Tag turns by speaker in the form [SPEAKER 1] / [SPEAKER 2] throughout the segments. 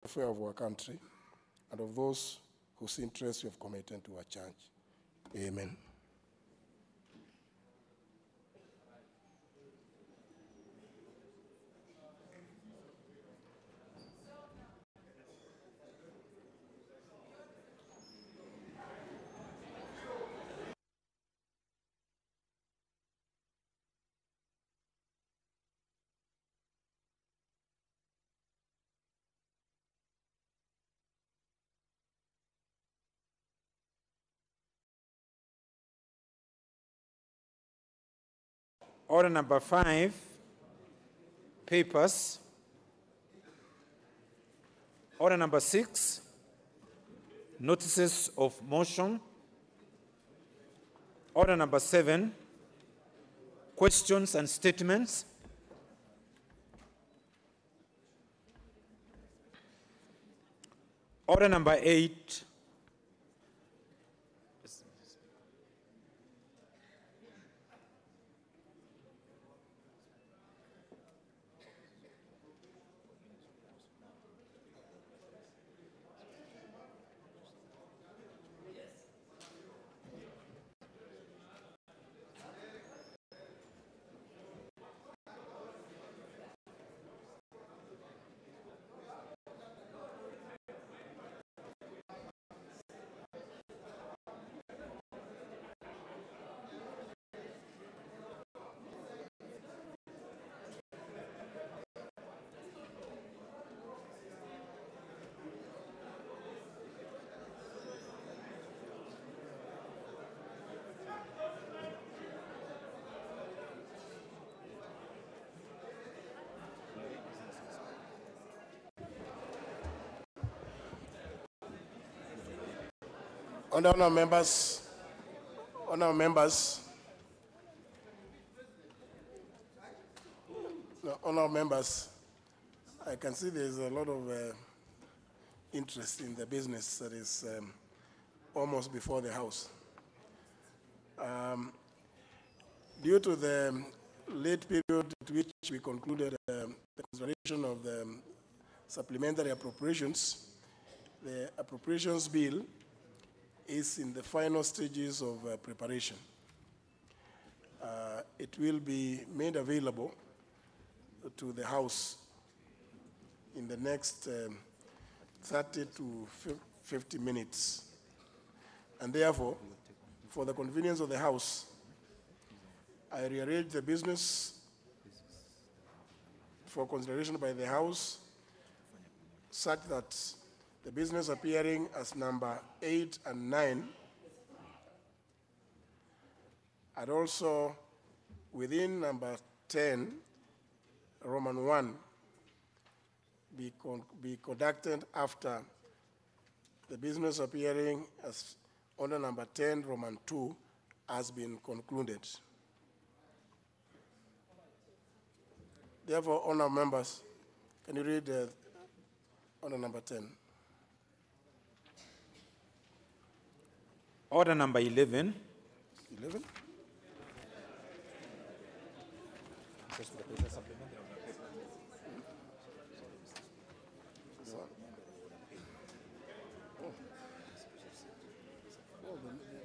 [SPEAKER 1] welfare of our country and of those whose interests we have committed to our church. Amen.
[SPEAKER 2] Order number 5, papers. Order number 6, notices of motion. Order number 7, questions and statements. Order number 8,
[SPEAKER 1] Honourable members, I can see there's a lot of interest in the business that is almost before the House. Due to the late period at which we concluded the consideration of the supplementary appropriations, the appropriations bill is in the final stages of preparation. It will be made available to the House in the next 30 to 50 minutes. And therefore, for the convenience of the House, I rearrange the business for consideration by the House such that the business appearing as number 8 and 9, and also within number 10, Roman 1, be conducted after the business appearing as order number 10, Roman 2, has been concluded. Therefore, honourable members, can you read order number 10?
[SPEAKER 2] Order number 11.
[SPEAKER 1] 11?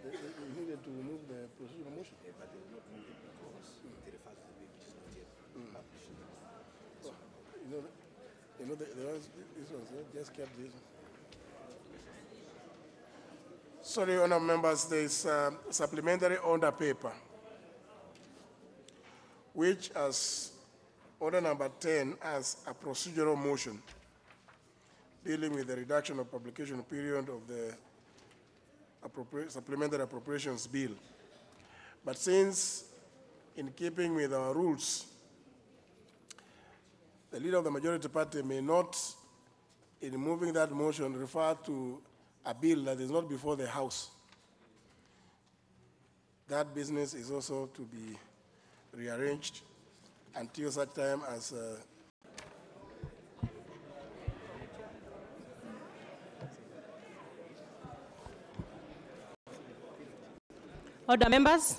[SPEAKER 1] They needed to remove the procedural motion. But they will not move it because it refers to the bill which is not yet published. This one's just kept this. Sorry, honourable members, there is a supplementary order paper, which as order number 10 as a procedural motion dealing with the reduction of publication period of the supplementary appropriations bill. But since, in keeping with our rules, the leader of the majority party may not, in moving that motion, refer to a bill that is not before the House, that business is also to be rearranged until such time as
[SPEAKER 3] Order, members.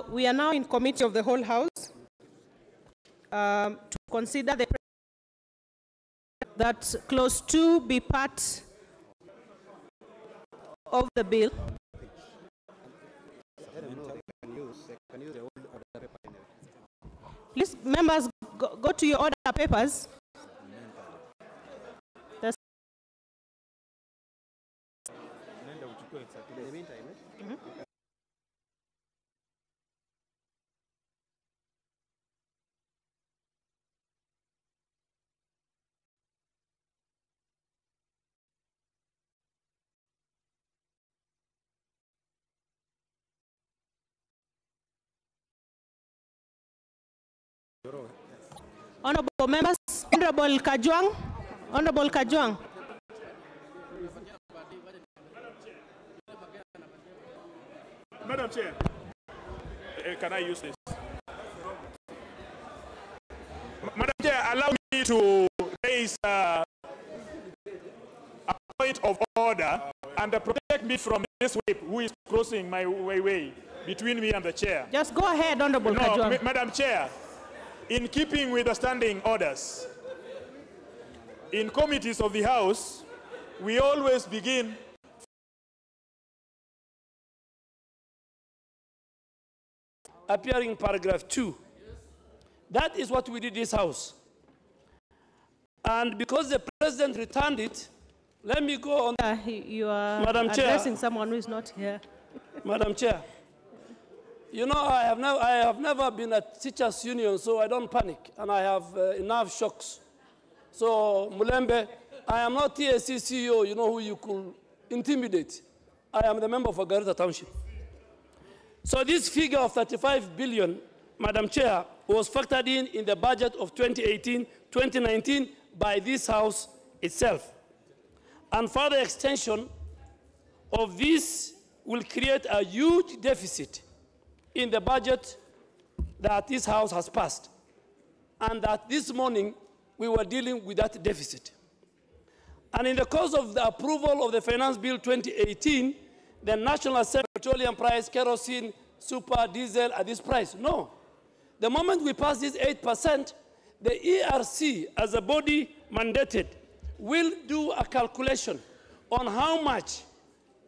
[SPEAKER 3] We are now in committee of the whole House to consider the that clause 2 be part of the bill. Please, members, go to your order papers. Honorable members, Honorable Kajwang. Honorable Kajwang.
[SPEAKER 4] Madam Chair, can I use this? Madam Chair, allow me to raise a point of order and protect me from this whip who is crossing my way between me and the chair.
[SPEAKER 3] Just go ahead, Honorable Kajwang.
[SPEAKER 4] Madam Chair, in keeping with the standing orders, in committees of the House, we always begin
[SPEAKER 5] appearing in paragraph 2. That is what we did in this House. And because the President returned it, let me go on.
[SPEAKER 3] You are
[SPEAKER 5] Madam
[SPEAKER 3] addressing
[SPEAKER 5] Chair,
[SPEAKER 3] someone who is not here.
[SPEAKER 5] Madam Chair, you know, I have never been at teachers' union, so I don't panic, and I have enough shocks. So, Mulembe, I am not TSC CEO, you know, who you could intimidate. I am the member for Garissa Township. So this figure of 35 billion, Madam Chair, was factored in the budget of 2018-2019 by this House itself. And further extension of this will create a huge deficit in the budget that this House has passed. And that this morning, we were dealing with that deficit. And in the course of the approval of the Finance Bill 2018, the National Assembly petroleum price, kerosene, super, diesel at this price. No. The moment we pass this 8%, the ERC, as a body mandated, will do a calculation on how much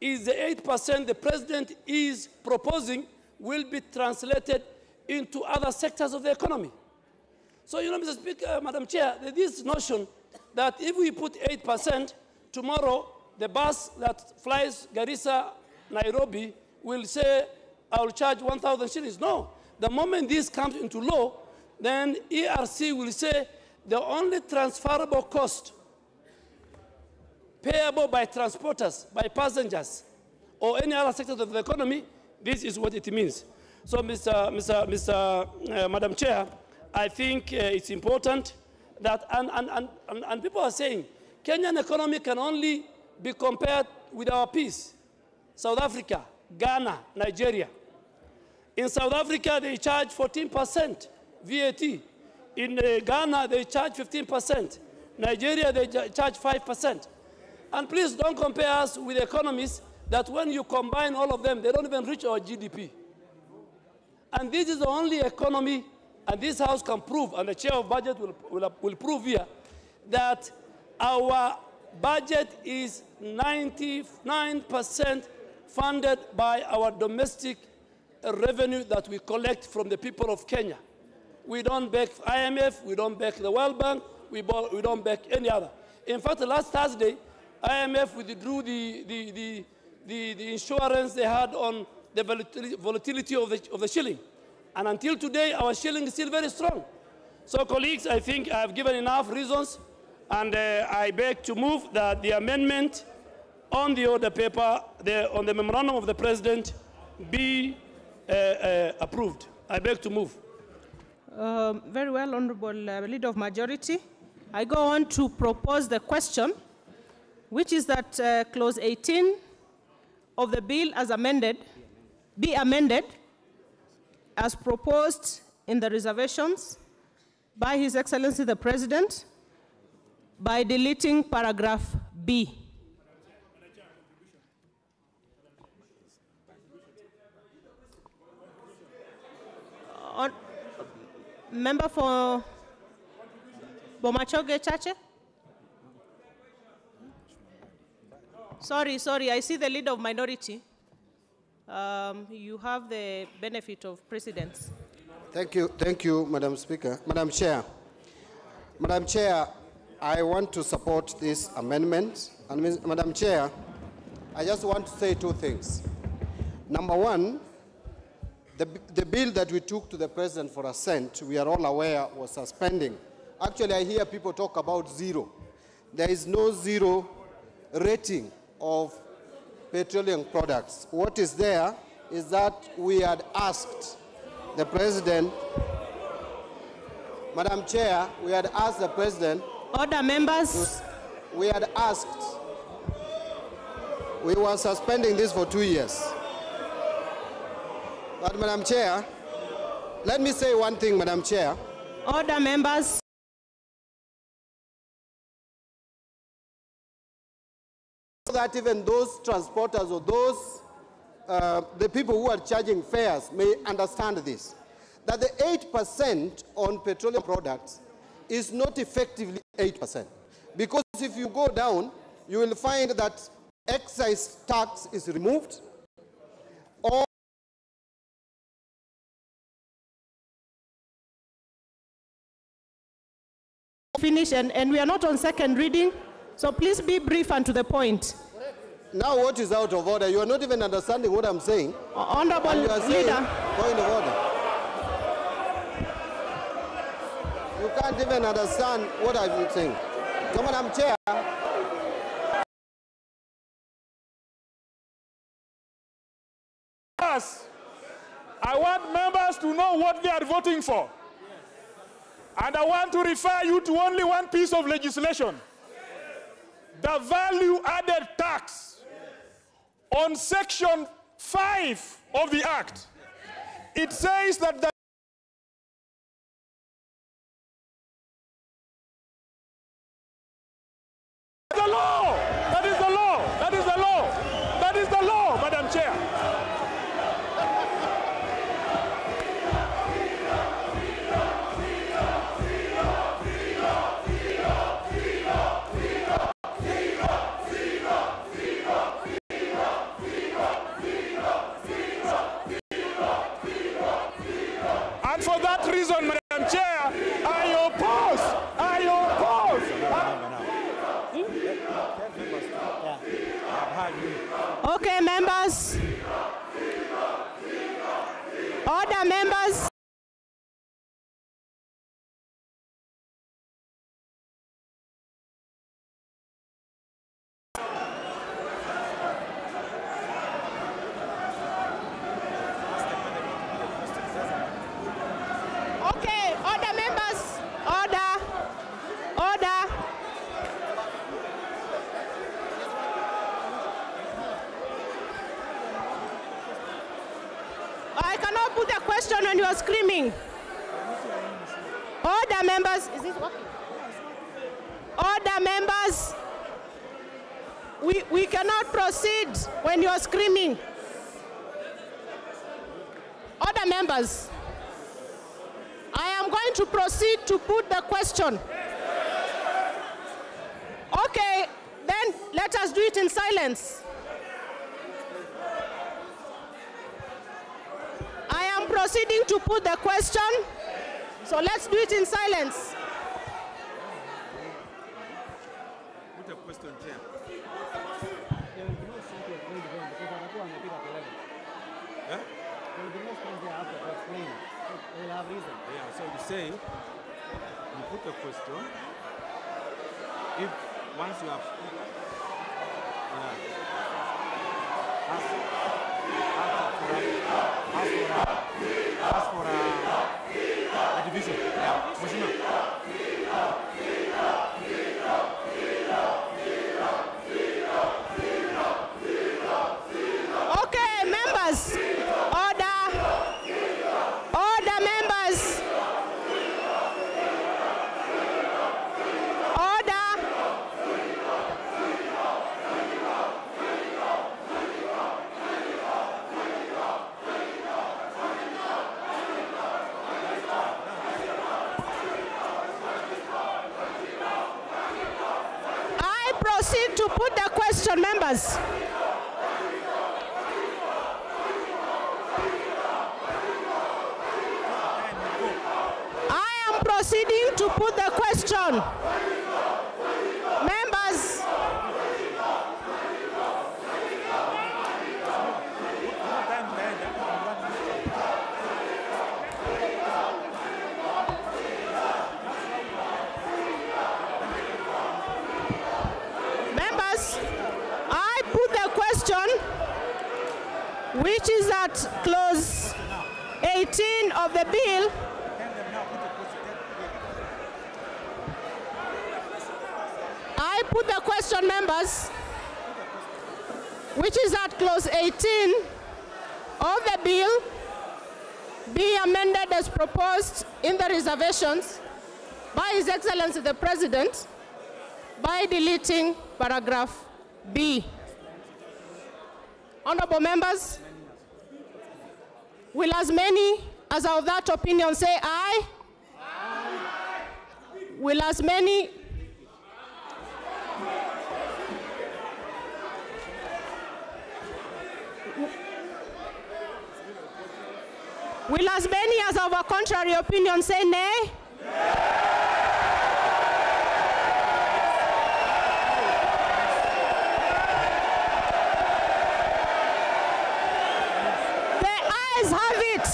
[SPEAKER 5] is the 8% the President is proposing will be translated into other sectors of the economy. So, you know, Mr. Speaker, Madam Chair, this notion that if we put 8%, tomorrow the bus that flies Garissa, Nairobi will say, I will charge 1,000 shillings. No. The moment this comes into law, then ERC will say the only transferable cost payable by transporters, by passengers, or any other sector of the economy, this is what it means. So, Madam Chair, I think it's important that, and people are saying, Kenyan economy can only be compared with our peers. South Africa, Ghana, Nigeria. In South Africa, they charge 14% VAT. In Ghana, they charge 15%. Nigeria, they charge 5%. And please don't compare us with economies that when you combine all of them, they don't even reach our GDP. And this is the only economy, and this House can prove, and the chair of budget will prove here, that our budget is 99% funded by our domestic revenue that we collect from the people of Kenya. We don't beg IMF, we don't beg the World Bank, we don't beg any other. In fact, last Thursday, IMF withdrew the insurance they had on the volatility of the shilling. And until today, our shilling is still very strong. So, colleagues, I think I have given enough reasons, and I beg to move that the amendment on the order paper, on the memorandum of the President, be approved. I beg to move.
[SPEAKER 3] Very well, Honorable Leader of Majority. I go on to propose the question, which is that Clause 18 of the bill as amended be amended as proposed in the reservations by His Excellency the President by deleting paragraph B. Member for Bomachoge Chache? Sorry, I see the leader of minority. You have the benefit of precedence.
[SPEAKER 6] Thank you, Madam Speaker. Madam Chair. Madam Chair, I want to support this amendment. And Madam Chair, I just want to say two things. Number one, the bill that we took to the President for assent, we are all aware, was suspending. Actually, I hear people talk about zero. There is no zero rating of petroleum products. What is there is that we had asked the President, Madam Chair, we had asked the President.
[SPEAKER 3] Order, members.
[SPEAKER 6] We had asked, we were suspending this for 2 years. But Madam Chair, let me say one thing, Madam Chair.
[SPEAKER 3] Order, members.
[SPEAKER 6] So that even those transporters or those, the people who are charging fares may understand this, that the 8% on petroleum products is not effectively 8%. Because if you go down, you will find that excise tax is removed, or
[SPEAKER 3] finish, and we are not on second reading, so please be brief and to the point.
[SPEAKER 6] Now what is out of order? You are not even understanding what I'm saying.
[SPEAKER 3] Honorable
[SPEAKER 6] you are saying,
[SPEAKER 3] leader.
[SPEAKER 6] point of order. You can't even understand what I've been saying. So, Madam Chair.
[SPEAKER 4] I want members to know what they are voting for. And I want to refer you to only one piece of legislation. The value-added tax on Section 5 of the Act. It says that the law. That is the law. That is the law. That is the law, Madam Chair. And for that reason, Madam Chair, I oppose.
[SPEAKER 3] Okay, members. Order, members. Okay, order, members. Order. I cannot put a question when you are screaming. Order, members. Is it working? Order, members. We cannot proceed when you are screaming. Order, members. I am going to proceed to put the question. Okay, then let us do it in silence. I am proceeding to put the question, so let's do it in silence.
[SPEAKER 2] Put a question, Chair. Yeah, so you say, you put a question, if once you have ask for a division. Yeah, Mheshimiwa.
[SPEAKER 3] Okay, members. Order. Order, members. Order. to put the question, members. I am proceeding to put the question. Members. I put the question, which is at clause 18 of the bill. I put the question, members, which is at clause 18 of the bill, be amended as proposed in the reservations by His Excellency the President by deleting paragraph B. Honorable members, will as many as are of that opinion say aye? Aye. Will as many as of a contrary opinion say nay? Have it.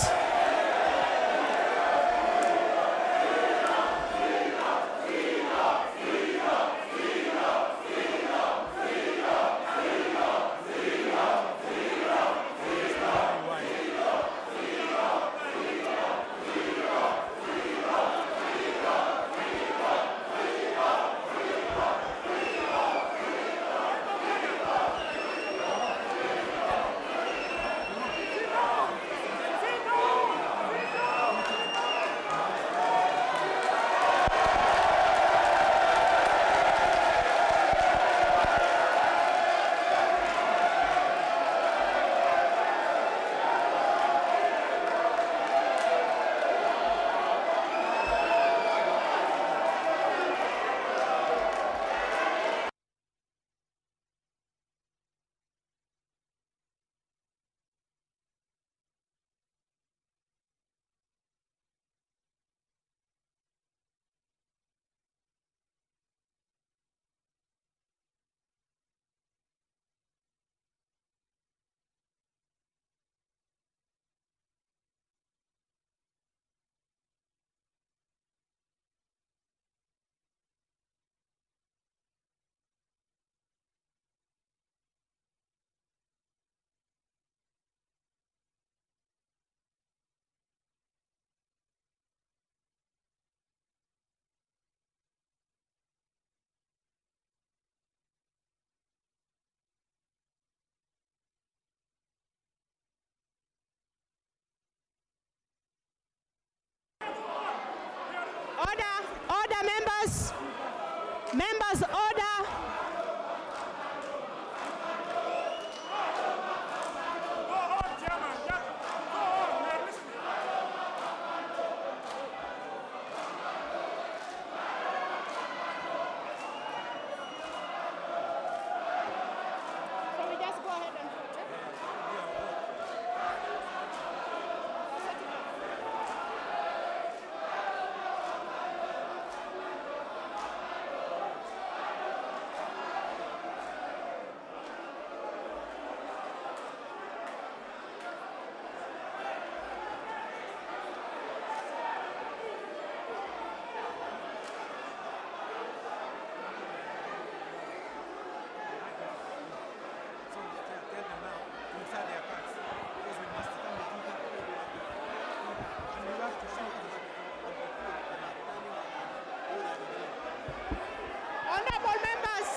[SPEAKER 3] Order, members. Members, order. So we just go ahead and vote, eh? Honorable members,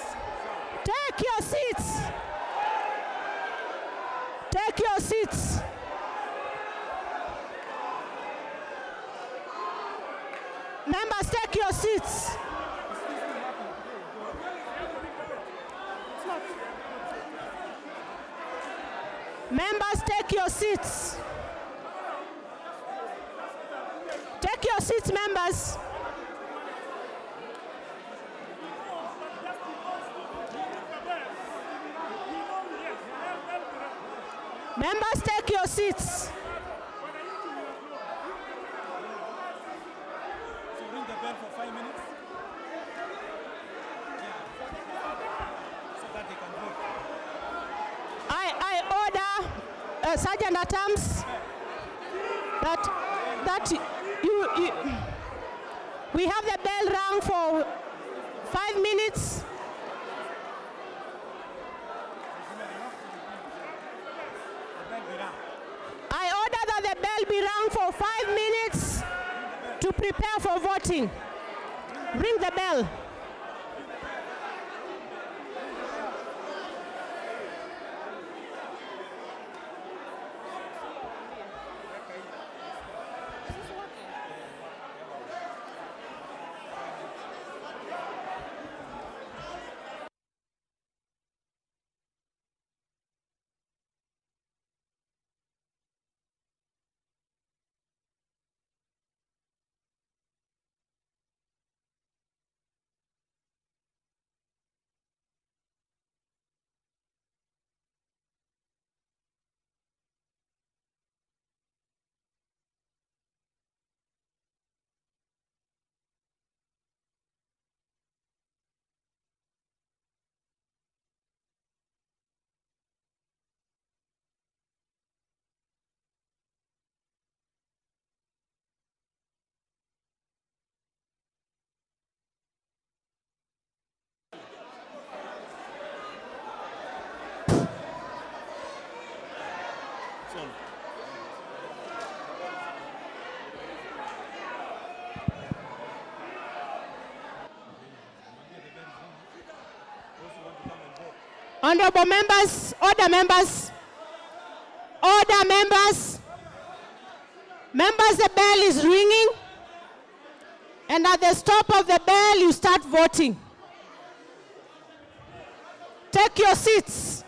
[SPEAKER 3] take your seats. Take your seats. Members, take your seats. Members, take your seats. Take your seats, members. Members, take your seats.
[SPEAKER 2] So ring the bell for 5 minutes. Yeah. So that they can vote.
[SPEAKER 3] I order, Sergeant at Arms, that you we have the bell rung for 5 minutes. I order that the bell be rung for 5 minutes to prepare for voting. Ring the bell. Honorable members, order members, order members. Members, the bell is ringing, and at the stop of the bell, you start voting. Take your seats.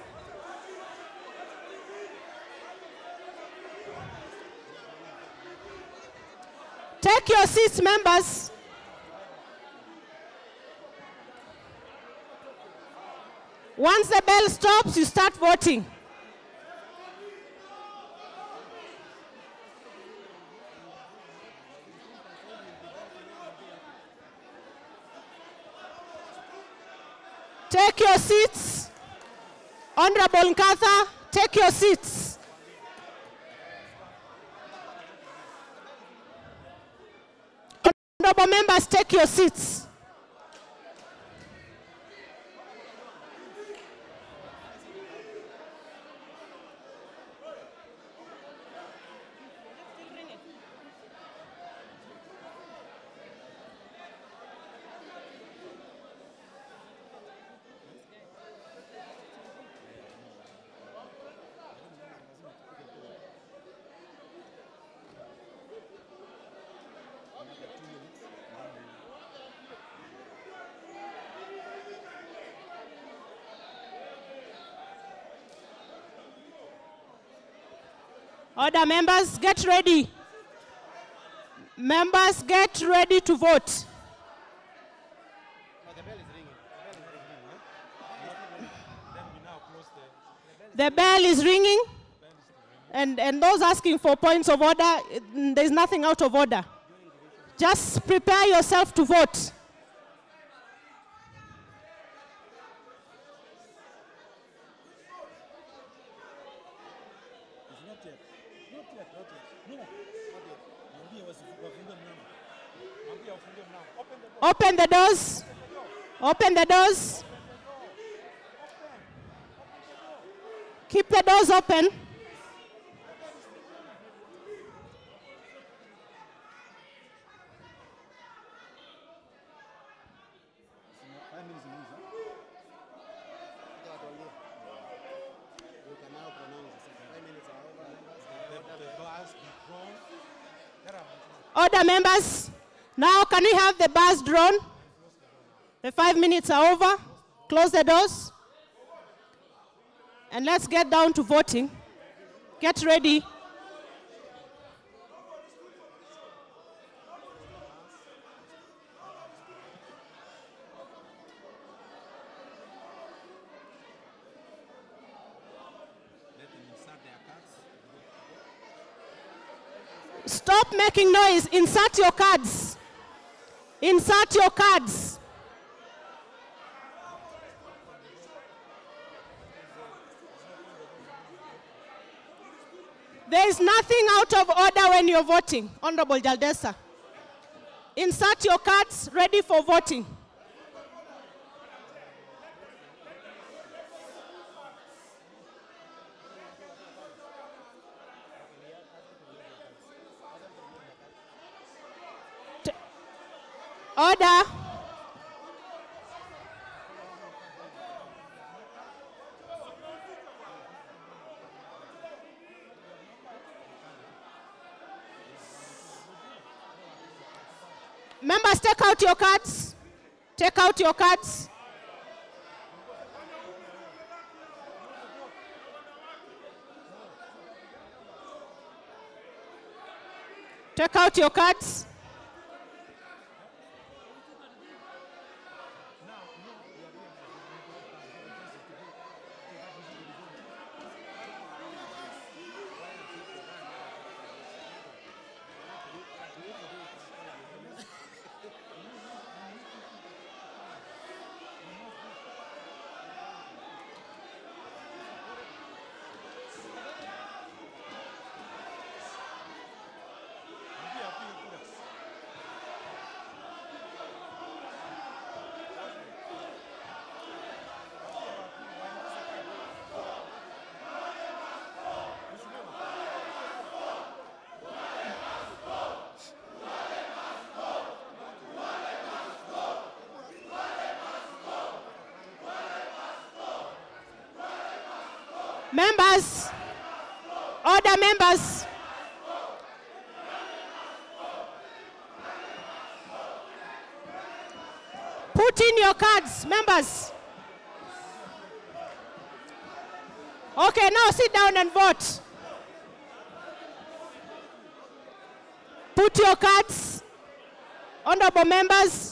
[SPEAKER 3] Take your seats, members. Once the bell stops, you start voting. Take your seats. Honorable Nkatha, take your seats. Honorable members, take your seats. Order members, get ready. Members, get ready to vote. The bell is ringing, and those asking for points of order, there's nothing out of order. Just prepare yourself to vote. Open the doors. Open the doors. Keep the doors open. Order members, now can we have the bars drawn? The 5 minutes are over. Close the doors. And let's get down to voting. Get ready.
[SPEAKER 2] Let them insert their cards.
[SPEAKER 3] Stop making noise. Insert your cards. Insert your cards. There is nothing out of order when you're voting, Honorable Jaldesa. Insert your cards, ready for voting. Order. Members, take out your cards. Take out your cards. Take out your cards. Members, order members. Put in your cards, members. Okay, now sit down and vote. Put your cards, honorable members.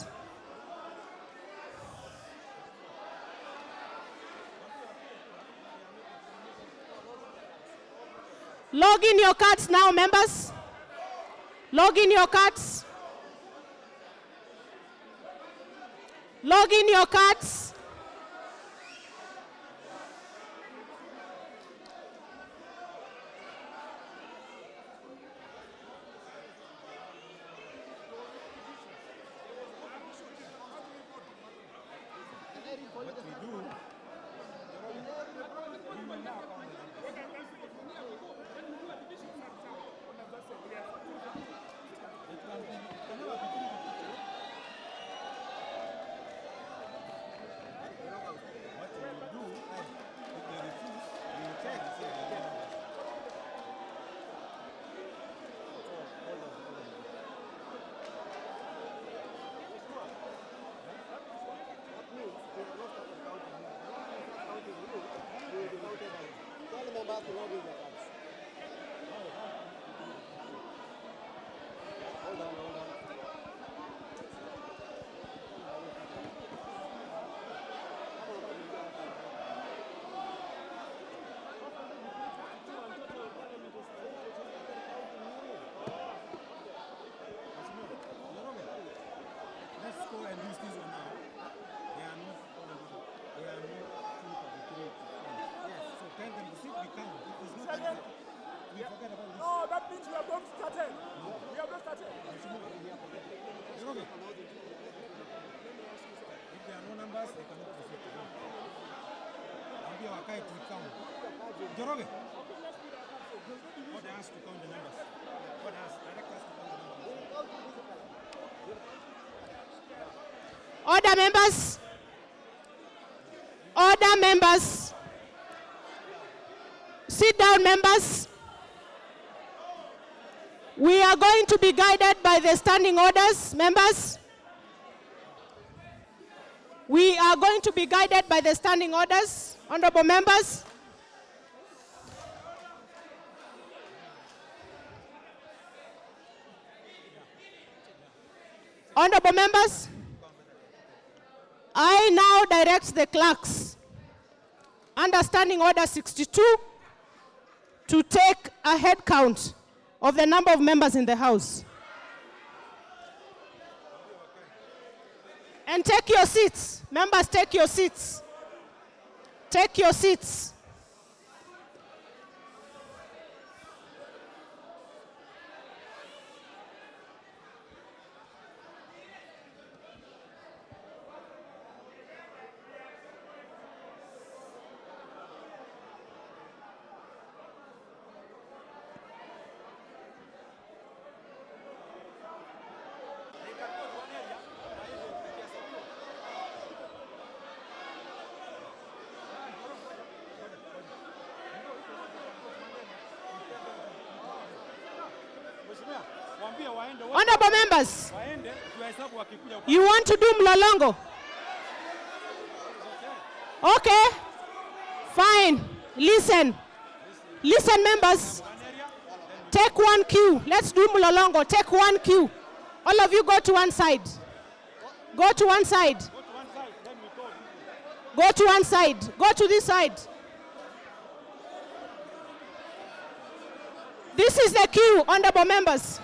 [SPEAKER 3] Log in your cards now, members. Log in your cards. Log in your cards.
[SPEAKER 4] No, that means we have not started. We have not started.
[SPEAKER 2] If there are no numbers, they cannot proceed to vote. Ambia wakae tukao. Joroge. What has to count the numbers? What has direct us to count the numbers?
[SPEAKER 3] Order, members. Order, members. Sit down, members. We are going to be guided by the standing orders, members. We are going to be guided by the standing orders, honorable members. Honorable members, I now direct the clerks under Standing Order 62 to take a head count of the number of members in the House. And take your seats. Members, take your seats. Take your seats. Honorable members, you want to do mlolongo? Okay, fine. Listen. Listen, members. Take one queue. Let's do mlolongo. Take one queue. All of you go to one side. Go to one side. Go to one side. Go to this side. This is the queue, honorable members.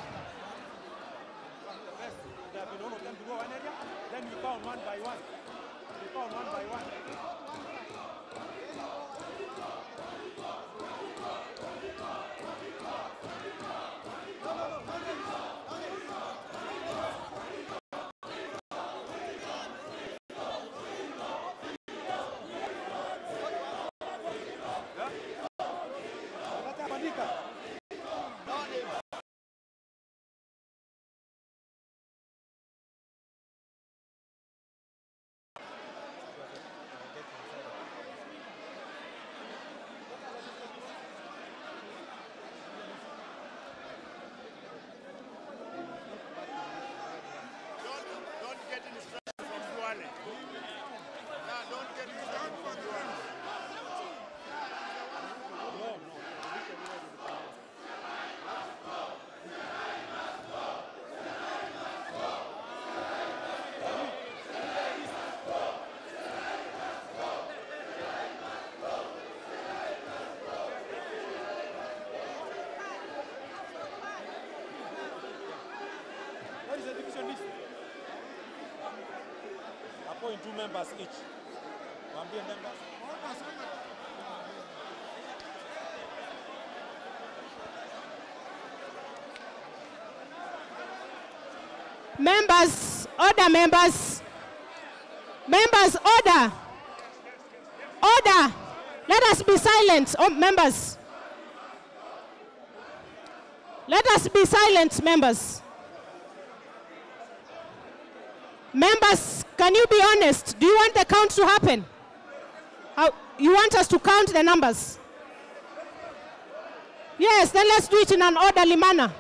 [SPEAKER 2] Appoint 2 members each.
[SPEAKER 3] Members, order, members. Members, order. Order. Let us be silent, members. Let us be silent, members. Members, can you be honest? Do you want the count to happen? You want us to count the numbers? Yes, then let's do it in an orderly manner.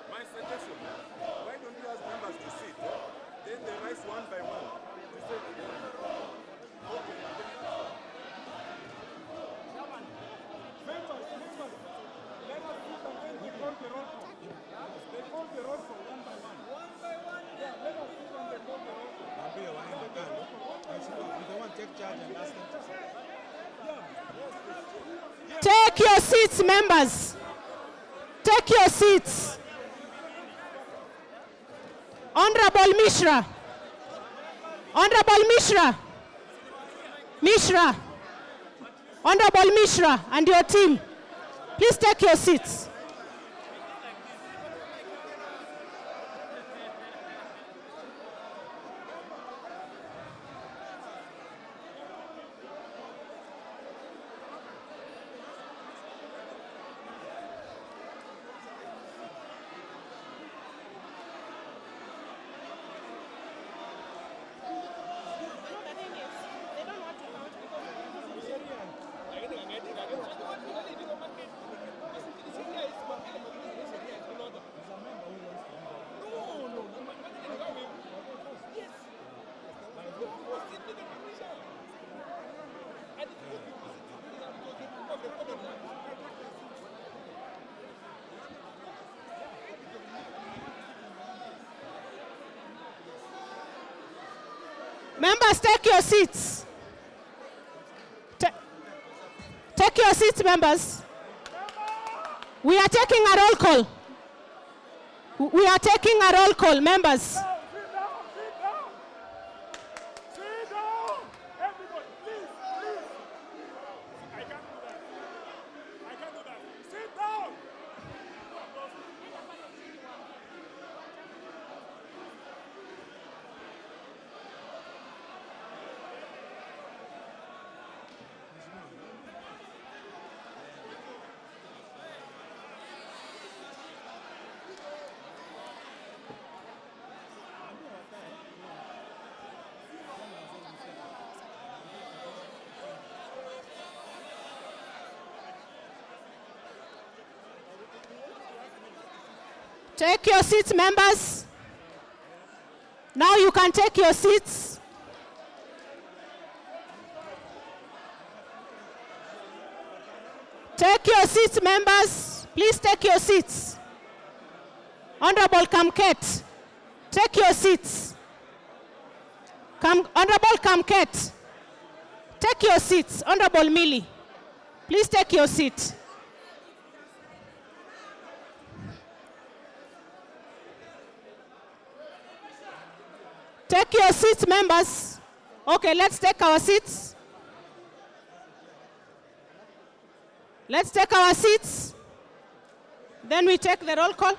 [SPEAKER 7] My suggestion, why don't you ask members to sit? Then they rise one by one.
[SPEAKER 3] Take your seats, members. Take your seats. Honorable Mishra. Honorable Mishra. Mishra. Honorable Mishra and your team, please take your seats. Members, take your seats. Take your seats, members. We are taking a roll call. We are taking a roll call, members.
[SPEAKER 4] Sit down. Sit down. Everybody, please. I can't do that. Sit down.
[SPEAKER 3] Take your seats, members. Now you can take your seats. Take your seats, members. Please take your seats. Honorable Kamket, take your seats. Honorable Kamket, take your seats. Honorable Mili, please take your seat. Take your seats, members. Okay, let's take our seats. Let's take our seats. Then we take the roll call.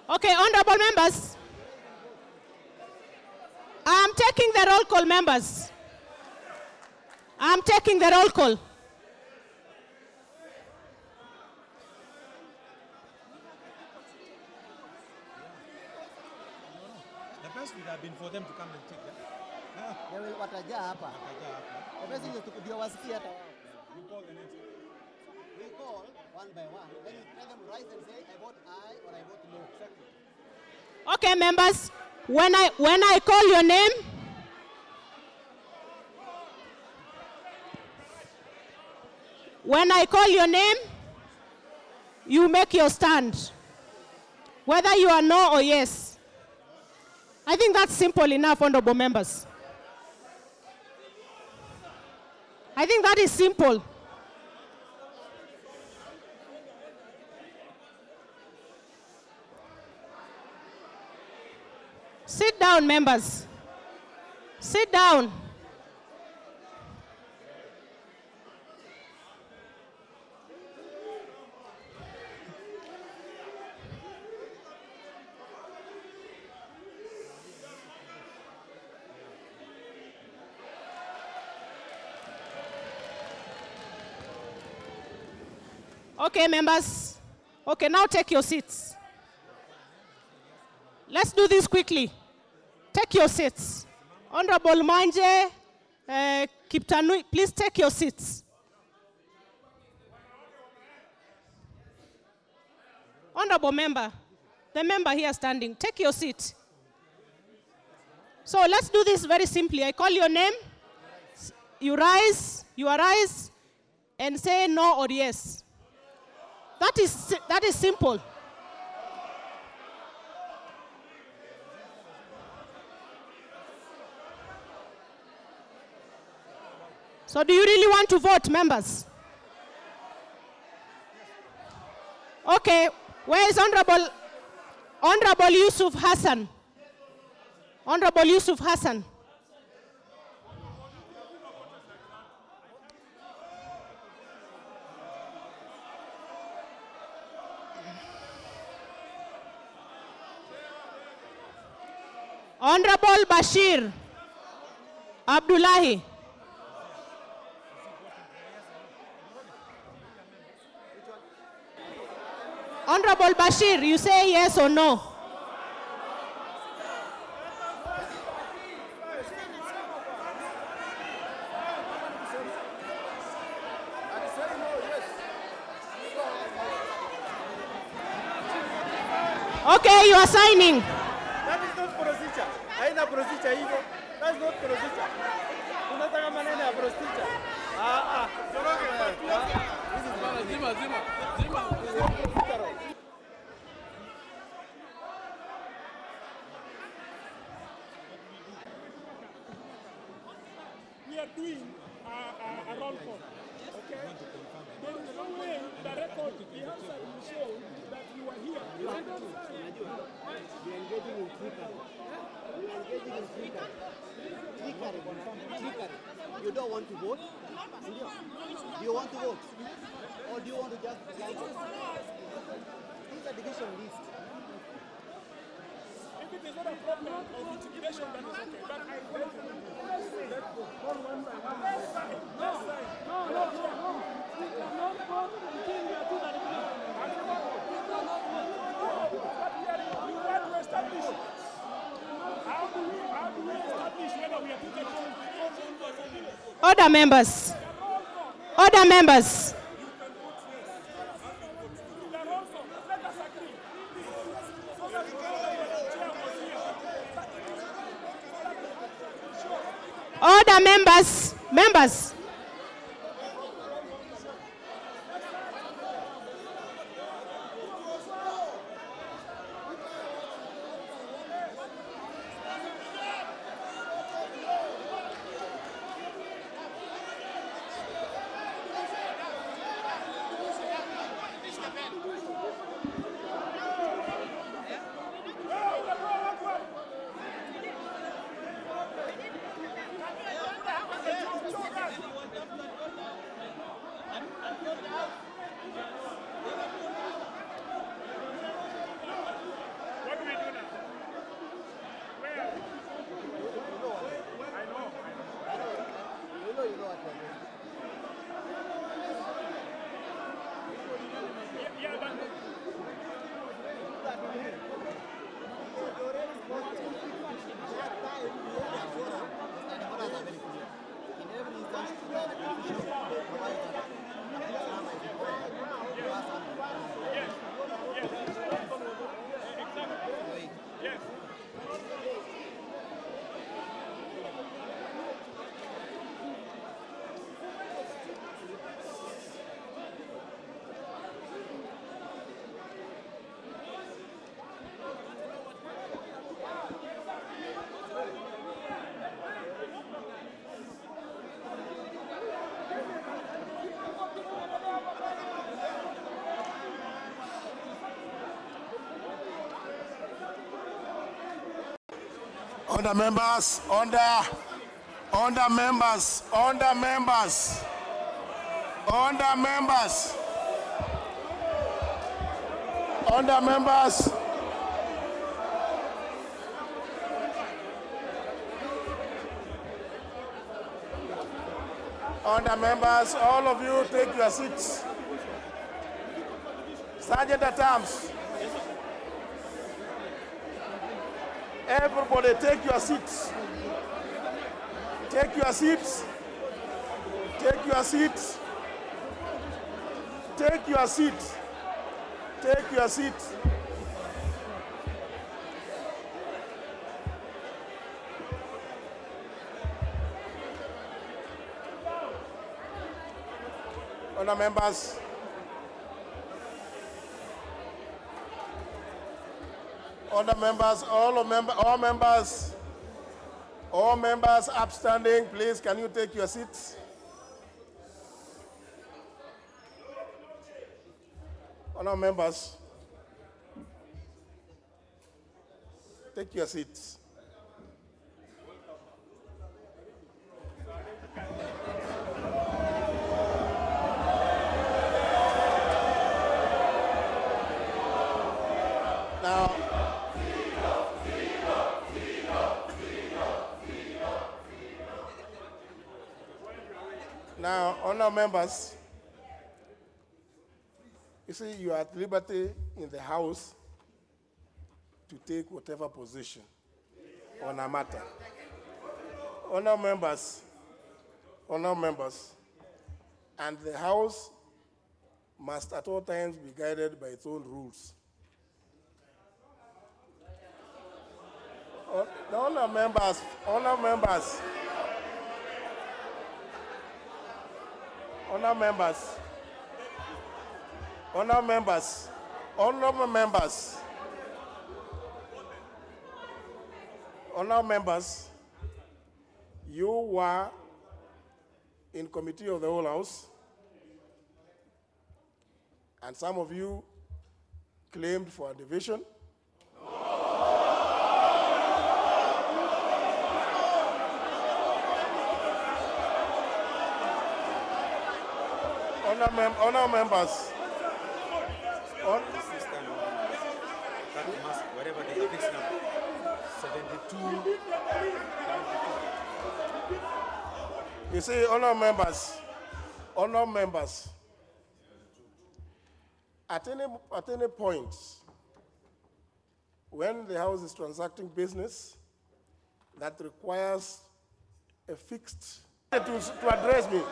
[SPEAKER 3] Okay, honorable members. I'm taking the roll call, members. I'm taking the roll call.
[SPEAKER 2] The best would have been for them to come and take that.
[SPEAKER 8] Watajaa hapa. The best is to ndio wasikie hata wao.
[SPEAKER 2] You call the names.
[SPEAKER 8] We call one by one. Then you tell them to rise and say, I vote aye or I vote no. Exactly.
[SPEAKER 3] Okay, members. When I call your name, when I call your name, you make your stand, whether you are no or yes. I think that's simple enough, honorable members. I think that is simple. Sit down, members. Sit down. Okay, members. Okay, now take your seats. Let's do this quickly. Take your seats. Honorable Manje, Kiptanui, please take your seats. Honorable member, the member here standing, take your seat. So let's do this very simply. I call your name, you arise, and say no or yes. That is simple. So do you really want to vote, members? Okay, where is Honorable Yusuf Hassan? Honorable Yusuf Hassan. Honorable Bashir Abdullahi. Honorable Bashir, you say yes or no? Okay, you are signing.
[SPEAKER 2] That is not procedure. Haina procedure hivyo. That's not procedure. Tunataka maneno ya procedure. Zima.
[SPEAKER 4] We are doing a roll call. Okay? There is no way the record, the answer will show that you are here.
[SPEAKER 8] We are engaging in trickery. Trickery. You don't want to vote? Do you want to vote? Or do you want to just decide? This is a division list.
[SPEAKER 4] If it is not a problem of intimidation, that is okay. But I want to let's go. One by one. Left side. No. We cannot vote until we are to the we want to establish. How do we establish whether we are to the
[SPEAKER 3] Order members. Order members. Order members. Members.
[SPEAKER 1] Order members, order members, order members, order members, order members. Order members, all of you take your seats. Sergeant at arms. Everybody take your seats. Take your seats. Take your seats. Take your seats. Take your seats. Honor members. Other members, all members upstanding, please, can you take your seats? Honor members, take your seats. Now, honor members, you see, you are at liberty in the House to take whatever position on a matter. Honor members, and the House must at all times be guided by its own rules. Honor members, honor members, honor members, honor members, honor members, honor members, you were in committee of the whole house, and some of you claimed for a division. Honor members.
[SPEAKER 2] Whatever they fix now, 72.
[SPEAKER 1] You see, honor members, at any point, when the House is transacting business that requires a fixed to address me.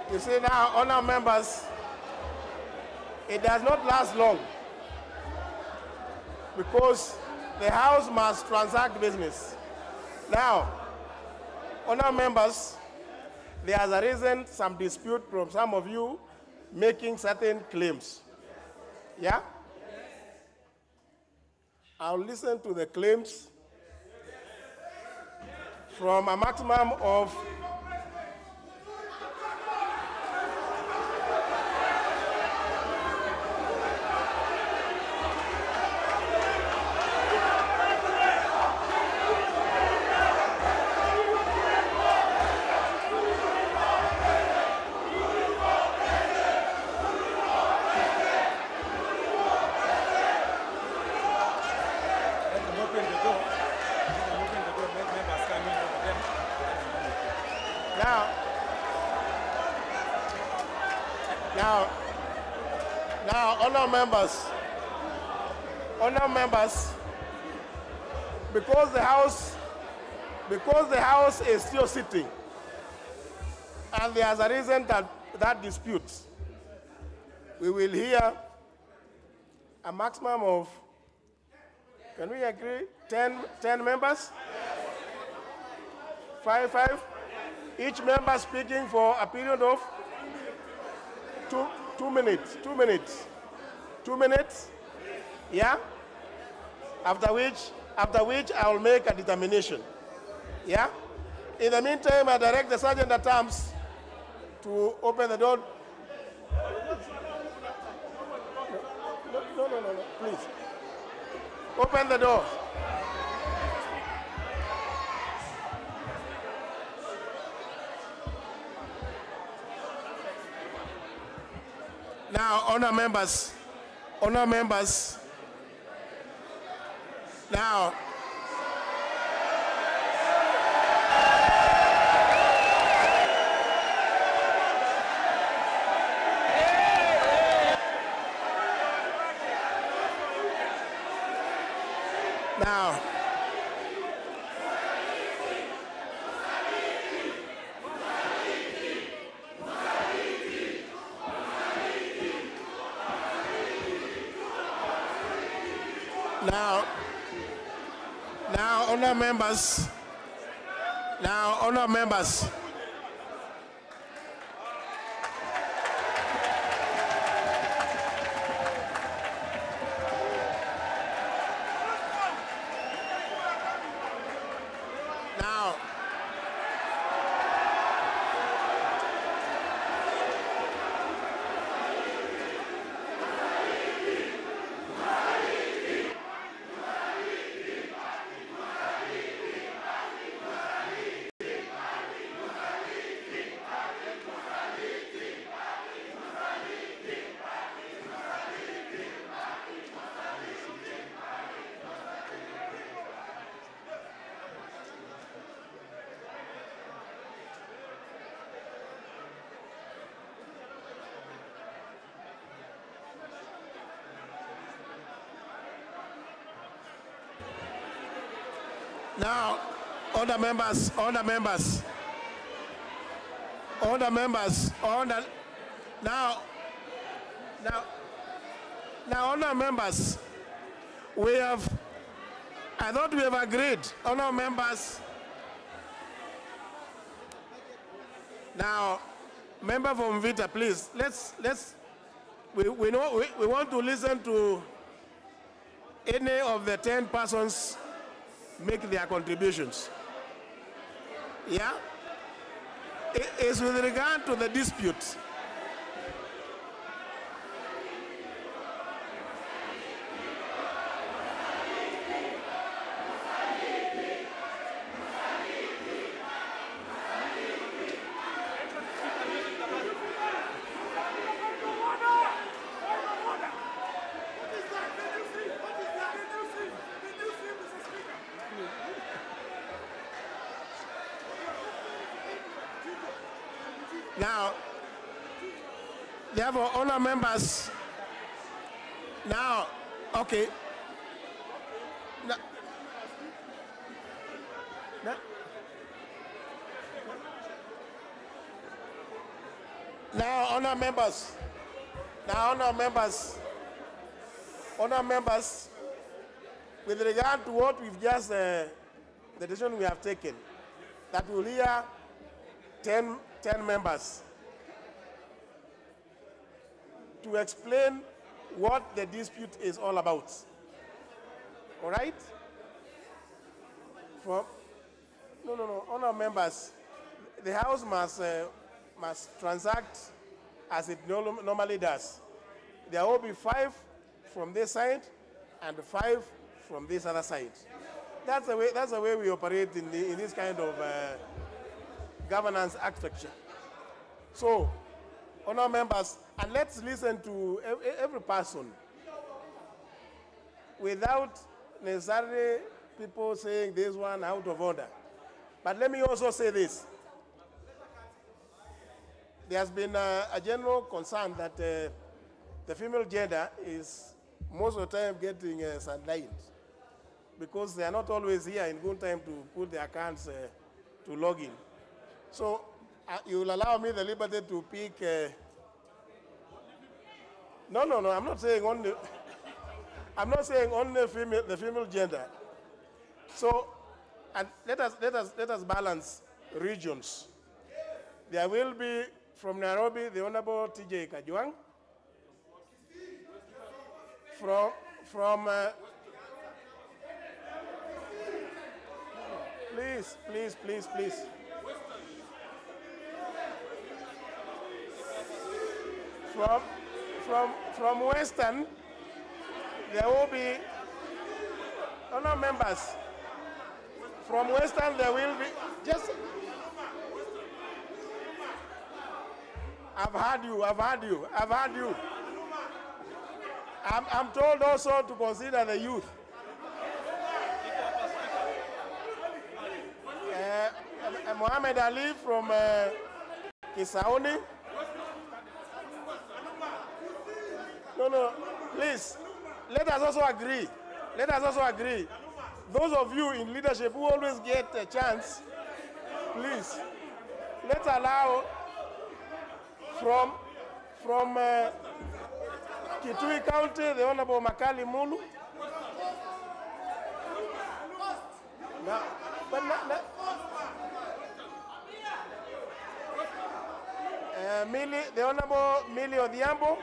[SPEAKER 1] You see now, honor members, it does not last long because the House must transact business. Now, honor members, there has arisen some dispute from some of you making certain claims. Yeah? I'll listen to the claims from a maximum of Now, honor members, because the House is still sitting, and there has arisen that dispute, we will hear a maximum of, can we agree, 10 members? 5, each member speaking for a period of 2 minutes. 2 minutes, yeah? After which I will make a determination, yeah? In the meantime, I direct the Sergeant at Arms to open the door. No, please. Open the door. Now, honor members, now, honor members. Now, other members, now, other members, I thought we have agreed, honorable members. Now, member from Vita, please, we want to listen to any of the 10 persons make their contributions. Yeah? It's with regard to the dispute. Now, therefore, honor members. Now, okay. Now, honor members. With regard to what we've just, the decision we have taken, that will hear 10 members to explain what the dispute is all about. All right? No, honor members, the House must transact as it normally does. There will be 5 from this side and 5 from this other side. That's the way we operate in this kind of governance architecture. So, honor members, and let's listen to every person without necessarily people saying this one out of order. But let me also say this. There has been a general concern that the female gender is most of the time getting sidelined because they are not always here in good time to put their accounts to log in. So you will allow me the liberty to pick. No, I'm not saying only. I'm not saying only the female gender. So, and let us balance regions. There will be from Nairobi the Honorable T.J. Kajwang. From please. From Western, there will be honor members. From Western, there will be just. I've heard you. I'm told also to consider the youth. Mohammed Ali from Kisauni. No, please, let us also agree. Those of you in leadership who always get a chance, please, let's allow from Kitui County, the Honorable Makali Mulu. The Honorable Millie Odhiambo.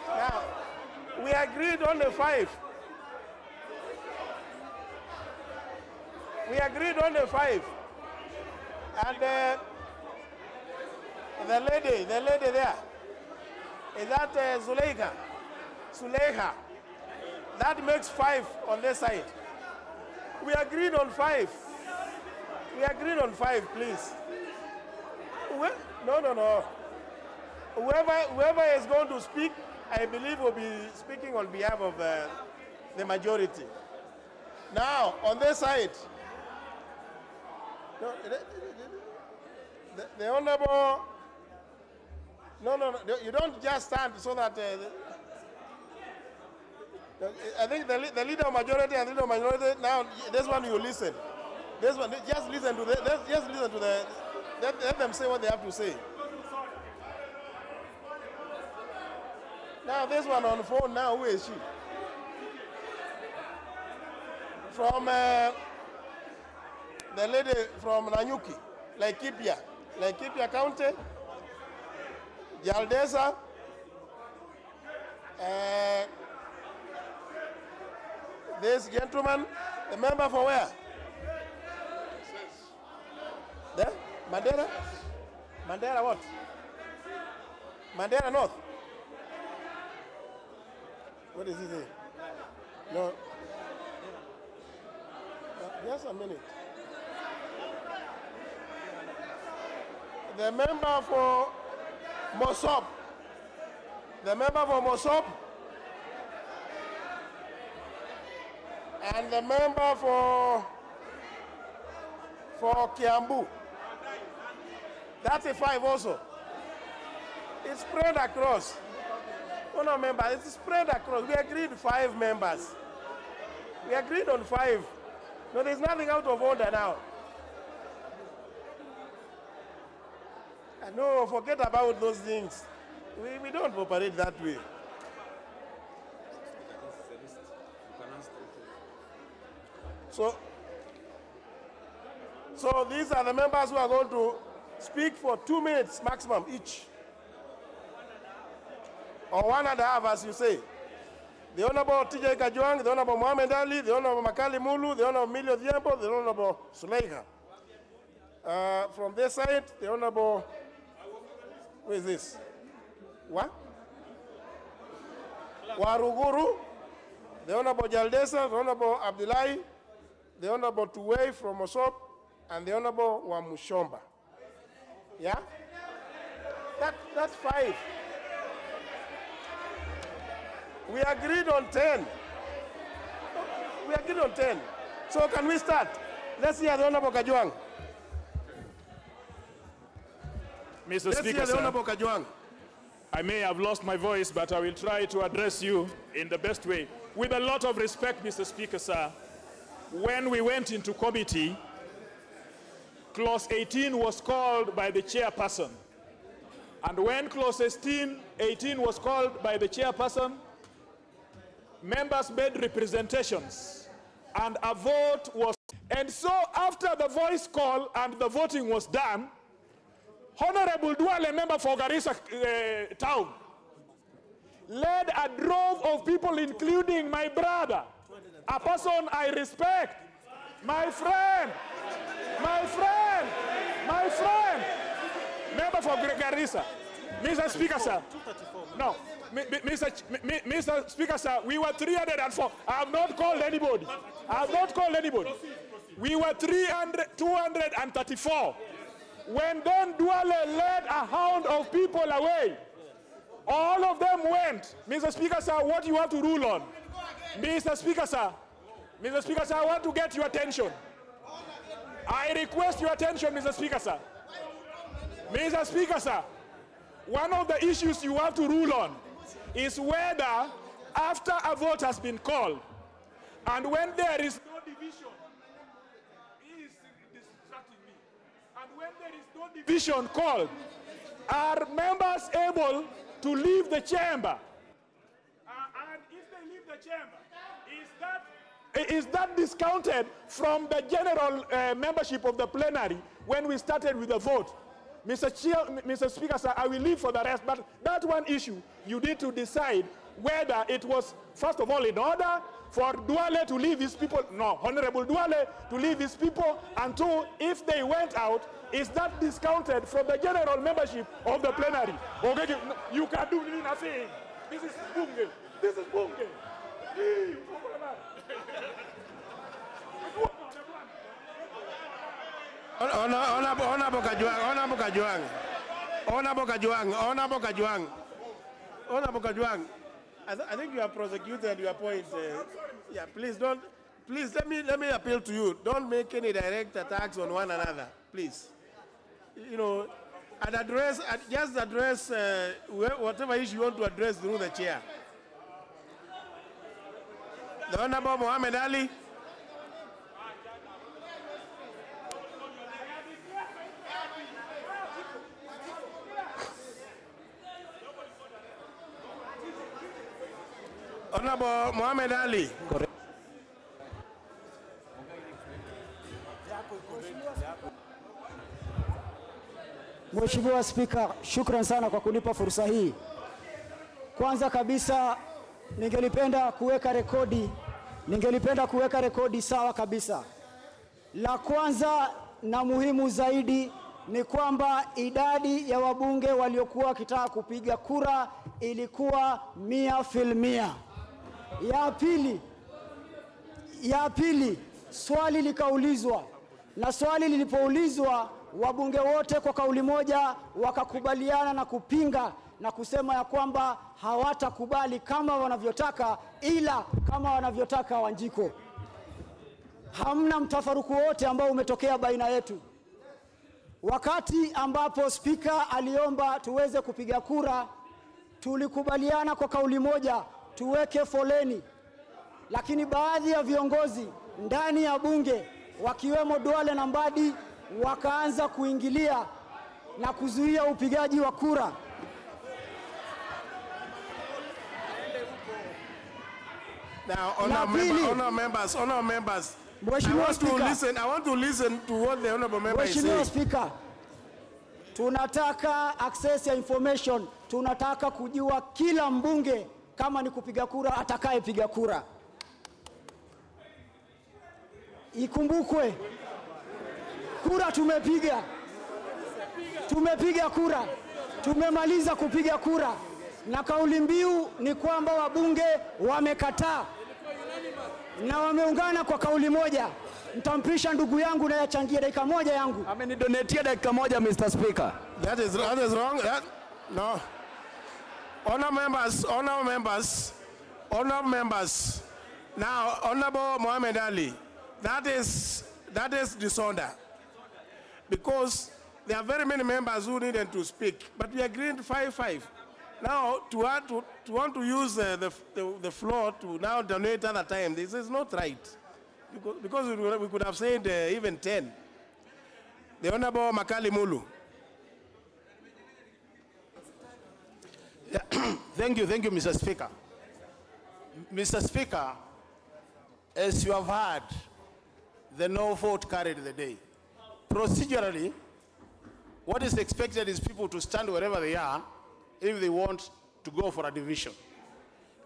[SPEAKER 1] Now, we agreed on the 5. And the lady there, is that Zuleika? That makes 5 on this side. We agreed on 5. Please. No. Whoever is going to speak, I believe will be speaking on behalf of the majority. Now, on this side, the Honorable No, you don't just stand so that. I think the leader of majority and leader of minority, now this one you listen. This one, just listen to let them say what they have to say. Now this one on phone now, who is she? From the lady from Nanyuki, Laikipia County, Jaldesa, this gentleman, the member for where? There? Mandera? Mandera what? Mandera North? What is he saying? No. Just a minute. The member for Mosop. The member for Mosop. And the member for Kiambu. That's a 5 also. It's spread across. Oh no, member, it's spread across. We agreed 5 members. We agreed on 5. No, there's nothing out of order now. No, forget about those things. We don't operate that way. So these are the members who are going to speak for 2 minutes maximum each. Or 1.5 as you say. The Honorable TJ Kajwang, the Honorable Mohamed Ali, the Honorable Makali Mulu, the Honorable Milio Diambo, the Honorable Suleika. From this side, the Honorable, who is this? What? Waruguru, the Honorable Jaldesa, the Honorable Abdullahi, the Honorable Tuwei from Mosop, and the Honorable Wamushomba. Yeah? That's 5. We agreed on 10. We agreed on 10. So can we start? Let's hear the Honorable Kajwang.
[SPEAKER 4] Mr. Speaker,
[SPEAKER 1] the Honorable Kajwang.
[SPEAKER 4] I may have lost my voice, but I will try to address you in the best way. With a lot of respect, Mr. Speaker, sir, when we went into committee, Clause 18 was called by the chairperson. And when Clause 18 was called by the chairperson, members made representations, and a vote was. And so after the voice call and the voting was done, Honorable Duale, member for Garissa Town, led a drove of people, including my brother, a person I respect, my friend, member for Garissa. Mr. Speaker, sir. No. Mr. Speaker, sir, we were 304. I have not called anybody. We were 234. When Don Duale led a hound of people away, all of them went. Mr. Speaker, sir, what you have to rule on? Mr. Speaker, sir, I want to get your attention. I request your attention, Mr. Speaker, sir. Mr. Speaker, sir, one of the issues you have to rule on is whether after a vote has been called and when there is no division, he is distracting me, and when there is no division called, are members able to leave the chamber? And if they leave the chamber, is that discounted from the general membership of the plenary when we started with the vote? Mr. Speaker, sir, I will leave for the rest, but that one issue, you need to decide whether it was, first of all, in order for Duale to leave his people, no, Honorable Duale to leave his people, and 2, if they went out, is that discounted from the general membership of the plenary? Okay, you can do nothing. This is bunge.
[SPEAKER 1] Honorable Kajwang. I think you have prosecuted your point. Yeah, please let me appeal to you. Don't make any direct attacks on one another, please. You know, And just address whatever issue you want to address through the chair. The Honorable Mohammed Ali. Honorable Mohammed Ali.
[SPEAKER 9] Correct.
[SPEAKER 10] Mheshimiwa Spika, shukran sana kwa kunipa fursa hii. Kwanza kabisa ningelipenda kuweka rekodi sawa kabisa. La kwanza na muhimu zaidi ni kwamba idadi ya wabunge waliokuwa wakitaka kupiga kura ilikuwa 100%. Ya pili, swali likaulizwa, na swali lilipoulizwa wabunge wote kwa kauli moja wakakubaliana na kupinga na kusema ya kwamba hawatakubali kama wanavyotaka, ila kama wanavyotaka Wanjiko. Hamna mtafaruku wote ambao umetokea baina yetu. Wakati ambapo spika aliomba tuweze kupiga kura, tulikubaliana kwa kauli moja tuweke foleni, lakini baadhi ya viongozi ndani ya bunge wakiwemo Duale na Mbadi wakaanza kuingilia na kuzuia upigaji wa kura.
[SPEAKER 1] Now, honor members. I want to listen to what the honorable member is saying.
[SPEAKER 10] Mheshimiwa Speaker, tunataka access ya information. Tunataka kujua kila mbunge kama ni kupiga kura atakaye piga kura. Ikumbukwe, kura tumepiga kura, tumemaliza kupiga kura, na kauli mbiu ni kwamba wabunge wamekataa na wameungana kwa kauli moja. Mtampisha ndugu yangu na yachangie dakika moja yangu.
[SPEAKER 9] Amenidonetia dakika moja, Mr. Speaker.
[SPEAKER 1] That is wrong. No. Honor members. Now, Honorable Mohammed Ali, that is disorder. Because there are very many members who needed to speak, but we agreed 5-5. Now, to want to use the floor to now donate another time, this is not right. Because we could have said even 10. The Honorable Makali Mulu.
[SPEAKER 11] Yeah. Thank you, Mr. Speaker. Mr. Speaker, as you have heard, the no vote carried the day. Procedurally, what is expected is people to stand wherever they are if they want to go for a division.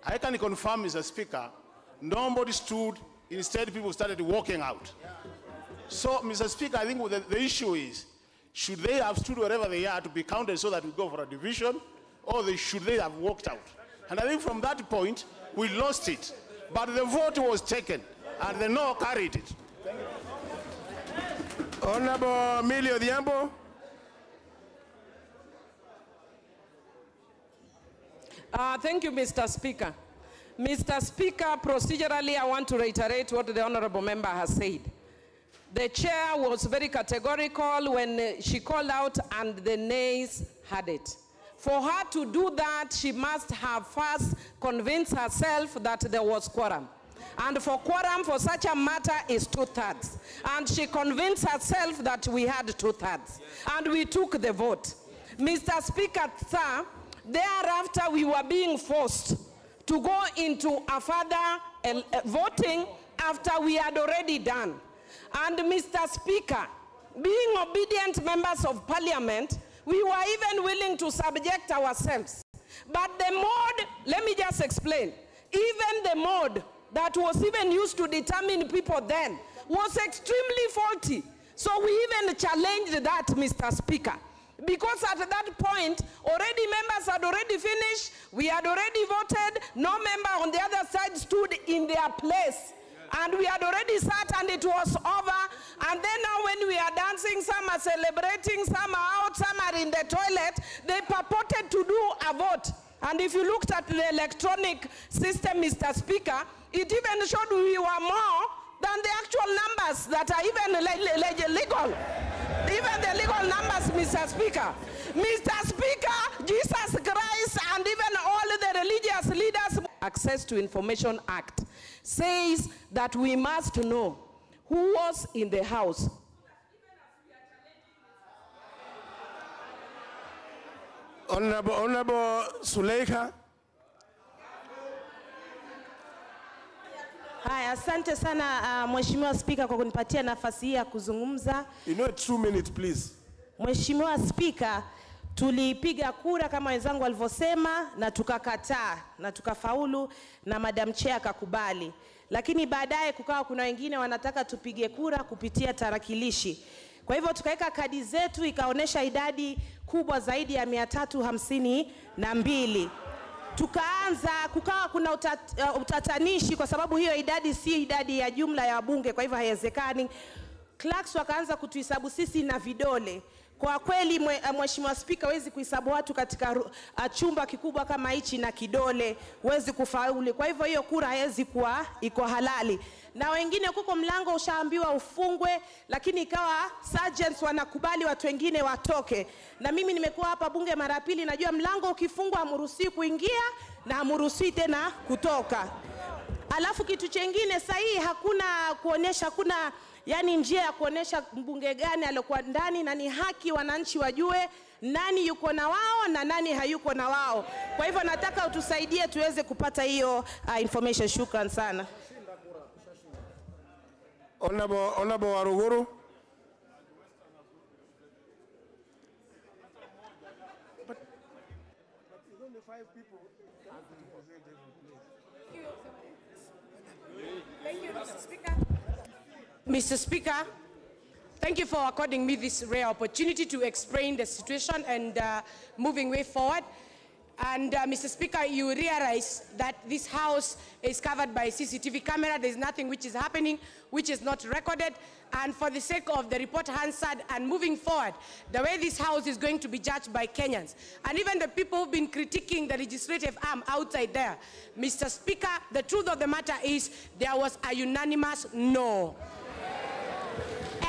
[SPEAKER 11] I can confirm, Mr. Speaker, nobody stood, instead people started walking out. So, Mr. Speaker, I think the issue is, should they have stood wherever they are to be counted so that we go for a division, or should they have walked out? And I think from that point, we lost it. But the vote was taken, and the no carried it.
[SPEAKER 1] Honorable Emilio Diambo.
[SPEAKER 12] Thank you, Mr. Speaker. Mr. Speaker, procedurally, I want to reiterate what the honorable member has said. The chair was very categorical when she called out and the nays had it. For her to do that, she must have first convinced herself that there was quorum. And for quorum for such a matter is 2/3. And she convinced herself that we had 2/3. And we took the vote. Mr. Speaker, sir, thereafter we were being forced to go into a further voting after we had already done. And Mr. Speaker, being obedient members of parliament, we were even willing to subject ourselves. But the mode, let me just explain, even the mode that was even used to determine people then was extremely faulty. So we even challenged that, Mr. Speaker. Because at that point, already members had already finished, we had already voted, no member on the other side stood in their place. And we had already sat and it was over. And then now when we are dancing, some are celebrating, some are out, some are in the toilet, they purported to do a vote. And if you looked at the electronic system, Mr. Speaker, it even showed we were more than the actual numbers that are even legal. Even the legal numbers, Mr. Speaker. Mr. Speaker, Jesus Christ and even all the religious leaders, Access to Information Act says that we must know who was in the house.
[SPEAKER 1] Honorable Suleika.
[SPEAKER 3] Haya, asante sana Mheshimiwa Spika kwa kunipatia nafasi hii ya kuzungumza.
[SPEAKER 1] You know, 2 minutes please.
[SPEAKER 3] Mheshimiwa Spika, tulipiga kura kama wenzangu walivyosema na tukakataa na tukafaulu na Madam Chair akakubali. Lakini baadaye kukawa kuna wengine wanataka tupige kura kupitia tarakilishi. Kwa hivyo tukaweka kadi zetu ikaonesha idadi kubwa zaidi ya 352. Tukaanza kukawa kuna utatanishi kwa sababu hiyo idadi si idadi ya jumla ya wabunge, kwa hivyo haiwezekani. Clerks wakaanza kutuhesabu sisi na vidole. Kwa kweli Mheshimiwa Spika, huwezi kuhesabu watu katika chumba kikubwa kama hichi na kidole, huwezi kufaulu. Kwa hivyo hiyo kura haiwezi kuwa iko halali. Na wengine kuko mlango ushaambiwa ufungwe, lakini ikawa sergeants wanakubali watu wengine watoke. Na mimi nimekuwa hapa bunge mara pili, najua mlango ukifungwa hamruhusiwi kuingia na hamruhusiwi tena kutoka. Alafu kitu chengine sahihi, hakuna kuonesha, hakuna yani njia ya kuonesha mbunge gani alikuwa ndani, na ni haki wananchi wajue nani yuko na wao na nani hayuko na wao. Kwa hivyo nataka utusaidie tuweze kupata hiyo information. Shukran sana.
[SPEAKER 1] Honorable Waruguru.
[SPEAKER 7] But it's only 5 people.
[SPEAKER 12] Thank you, Mr. Speaker. Mr. Speaker, thank you for according me this rare opportunity to explain the situation and moving way forward. And Mr. Speaker, you realize that this house is covered by CCTV camera. There's nothing which is happening which is not recorded. And for the sake of the report answered and moving forward, the way this house is going to be judged by Kenyans, and even the people who've been critiquing the legislative arm outside there, Mr. Speaker, the truth of the matter is there was a unanimous no.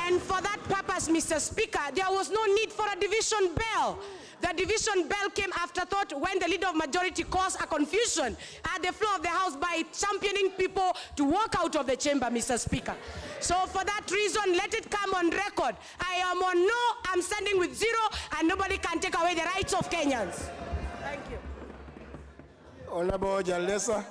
[SPEAKER 12] And for that purpose, Mr. Speaker, there was no need for a division bell. The division bell came afterthought when the leader of majority caused a confusion at the floor of the house by championing people to walk out of the chamber, Mr. Speaker. So for that reason, let it come on record. I am on no, I'm standing with 0, and nobody can take away the rights of Kenyans. Thank you.
[SPEAKER 1] Honorable Jalesa.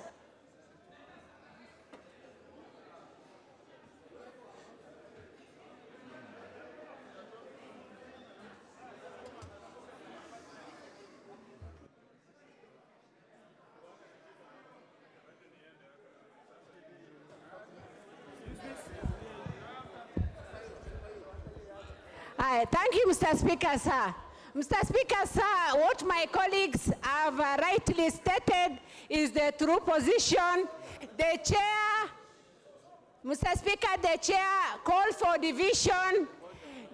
[SPEAKER 13] Thank you, Mr. Speaker, sir. Mr. Speaker, sir, what my colleagues have rightly stated is the true position. The chair, Mr. Speaker, the chair called for division.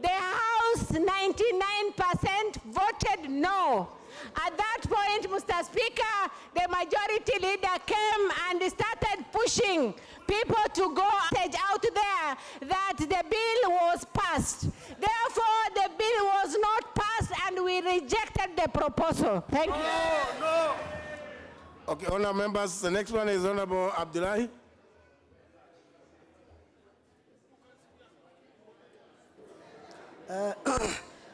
[SPEAKER 13] The House 99% voted no. At that point, Mr. Speaker, the majority leader came and started pushing people to go out there that the bill was passed. Therefore, the bill was not passed and we rejected the proposal. Thank you.
[SPEAKER 1] No. Okay, honorable members, the next one is Honorable Abdullahi.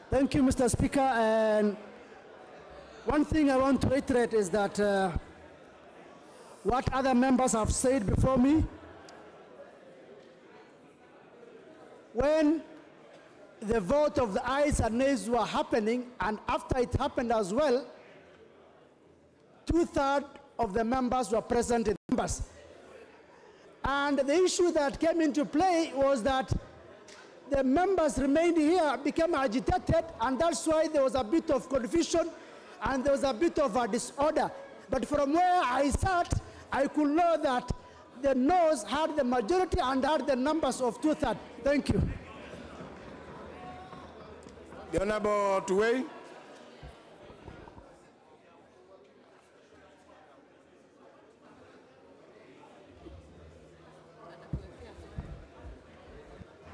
[SPEAKER 10] Thank you, Mr. Speaker. And one thing I want to reiterate is that what other members have said before me, when the vote of the ayes and nays were happening, and after it happened as well, 2/3 of the members were present in numbers. And the issue that came into play was that the members remained here, became agitated, and that's why there was a bit of confusion and there was a bit of a disorder. But from where I sat, I could know that the noes had the majority and had the numbers of 2/3. Thank you.
[SPEAKER 1] The Honorable Tuwei.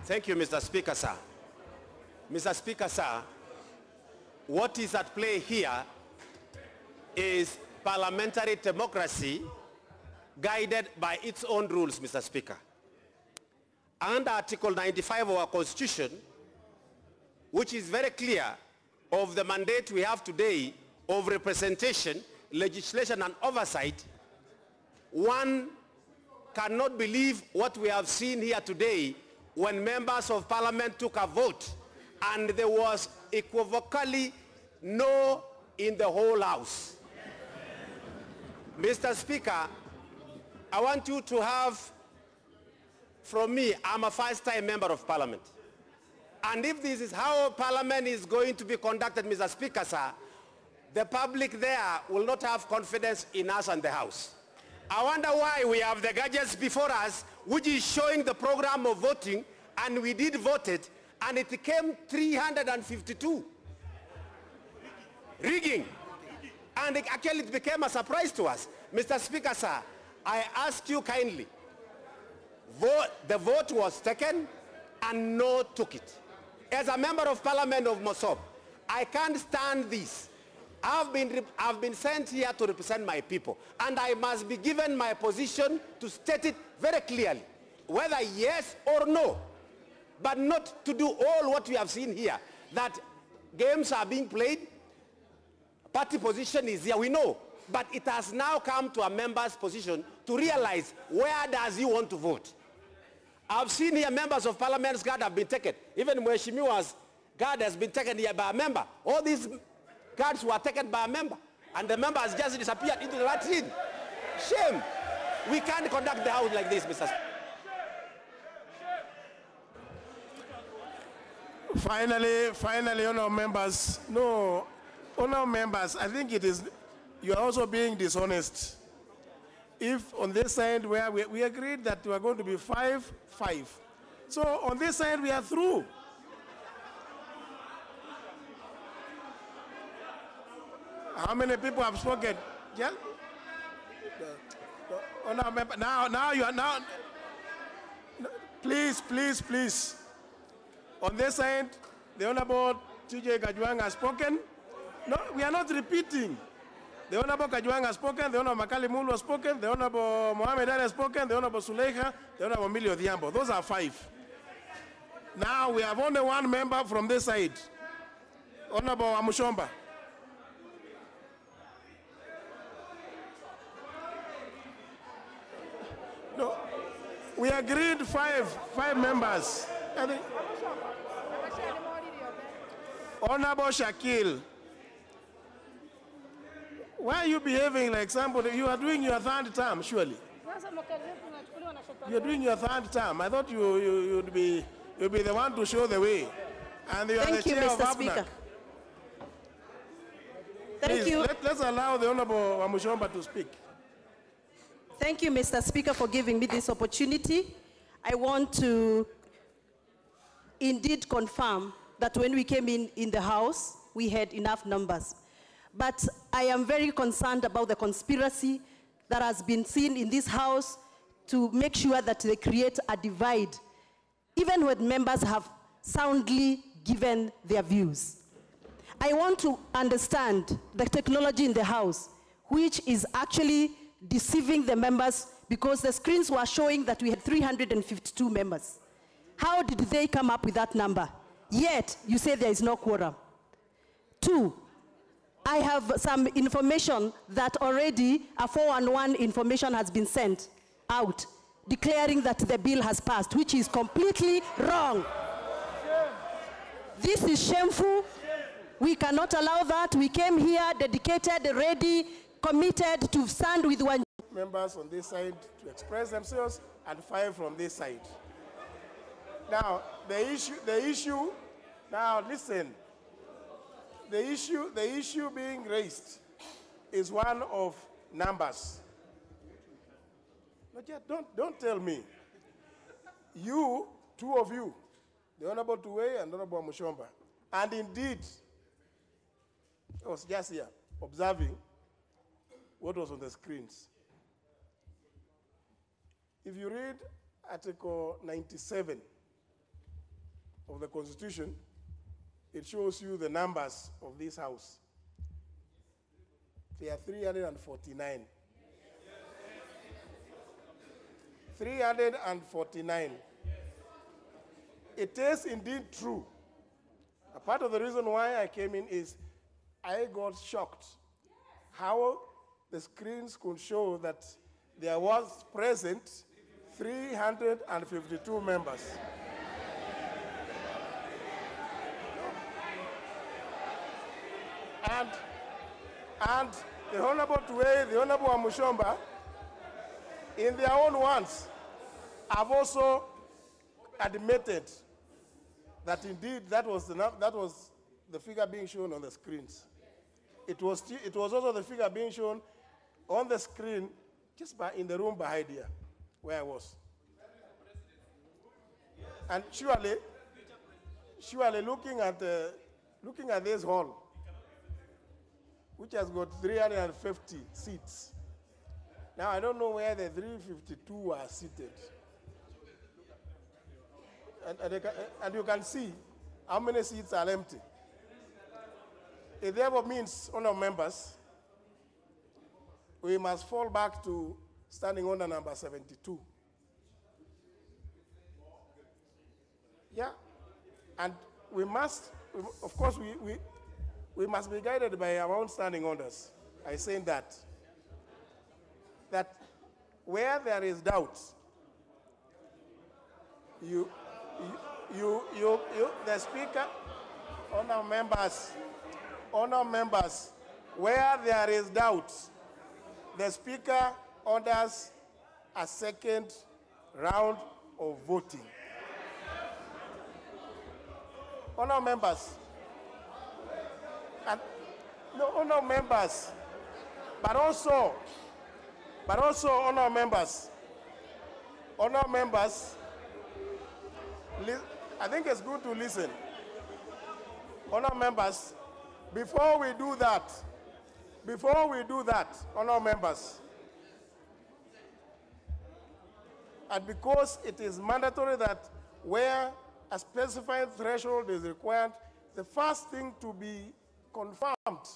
[SPEAKER 14] Thank you, Mr. Speaker, sir. Mr. Speaker, sir, what is at play here is parliamentary democracy guided by its own rules, Mr. Speaker. Under Article 95 of our Constitution, which is very clear of the mandate we have today of representation, legislation, and oversight, one cannot believe what we have seen here today when members of parliament took a vote and there was equivocally no in the whole house. Mr. Speaker, I want you to have, from me, I'm a first-time member of parliament. And if this is how parliament is going to be conducted, Mr. Speaker, sir, the public there will not have confidence in us and the House. I wonder why we have the gadgets before us, which is showing the program of voting, and we did vote it, and it came 352. Rigging. And actually it became a surprise to us. Mr. Speaker, sir, I ask you kindly, the vote was taken and no took it. As a member of parliament of Mosob, I can't stand this. I've been sent here to represent my people, and I must be given my position to state it very clearly, whether yes or no, but not to do all what we have seen here, that games are being played, party position is here, we know, but it has now come to a member's position to realize where does he want to vote. I've seen here members of parliament's guard have been taken. Even Mheshimiwa's guard has been taken here by a member. All these guards were taken by a member, and the member has just disappeared into the latrine. Shame. We can't conduct the House like this, Mr.
[SPEAKER 1] Finally, honourable members, I think it is, you are also being dishonest. If on this side where we agreed that we are going to be 5-5. So on this side we are through. How many people have spoken? Yeah? Now you are please. On this side, the Honorable TJ Kajwang has spoken. No, we are not repeating. The Honorable Kajwang has spoken, the Honorable Makali Mulu has spoken, the Honorable Mohamed Ali has spoken, the Honorable Suleika, the Honorable Milio Diambo. Those are 5. Now we have only one member from this side, Honorable Amushomba. No, we agreed 5 members. Honorable Shakil, why are you behaving like somebody? You are doing your 3rd term, surely. You are doing your 3rd term. I thought you'd be the one to show the way. And you are the chair of ABNAC.
[SPEAKER 15] Thank you.
[SPEAKER 1] Let's allow the Honorable Amushomba to speak.
[SPEAKER 15] Thank you, Mr. Speaker, for giving me this opportunity. I want to indeed confirm that when we came in the House, we had enough numbers. But I am very concerned about the conspiracy that has been seen in this House to make sure that they create a divide, even when members have soundly given their views. I want to understand the technology in the House, which is actually deceiving the members, because the screens were showing that we had 352 members. How did they come up with that number? Yet, you say there is no quorum. 2, I have some information that already a 411 information has been sent out, declaring that the bill has passed, which is completely wrong. This is shameful. We cannot allow that. We came here dedicated, ready, committed to stand with one.
[SPEAKER 1] Members on this side to express themselves, and 5 from this side. Now, the issue, now listen, the issue being raised is one of numbers. But yet, don't tell me. You, 2 of you, the Honorable Tuwe and Honorable Mushomba, and indeed, I was just here observing what was on the screens. If you read Article 97 of the Constitution, it shows you the numbers of this house. They are 349. 349. It is indeed true. A part of the reason why I came in is I got shocked how the screens could show that there was present 352 members. And the Honorable Tuwe, the Honorable Amushomba, in their own words, have also admitted that indeed that was the figure being shown on the screens. It was also the figure being shown on the screen just in the room behind here, where I was. And surely looking at this hall, which has got 350 seats. Now, I don't know where the 352 are seated. And you can see how many seats are empty. It therefore means, honourable members, we must fall back to standing order number 72. Yeah, and we must, of course, we must be guided by our own standing orders. I say that where there is doubt, the Speaker, honourable members, where there is doubt, the Speaker orders a second round of voting. Honourable members, honourable members, but also honourable members, I think it's good to listen. Honourable members, before we do that, honourable members, and because it is mandatory that where a specified threshold is required, the first thing to be confirmed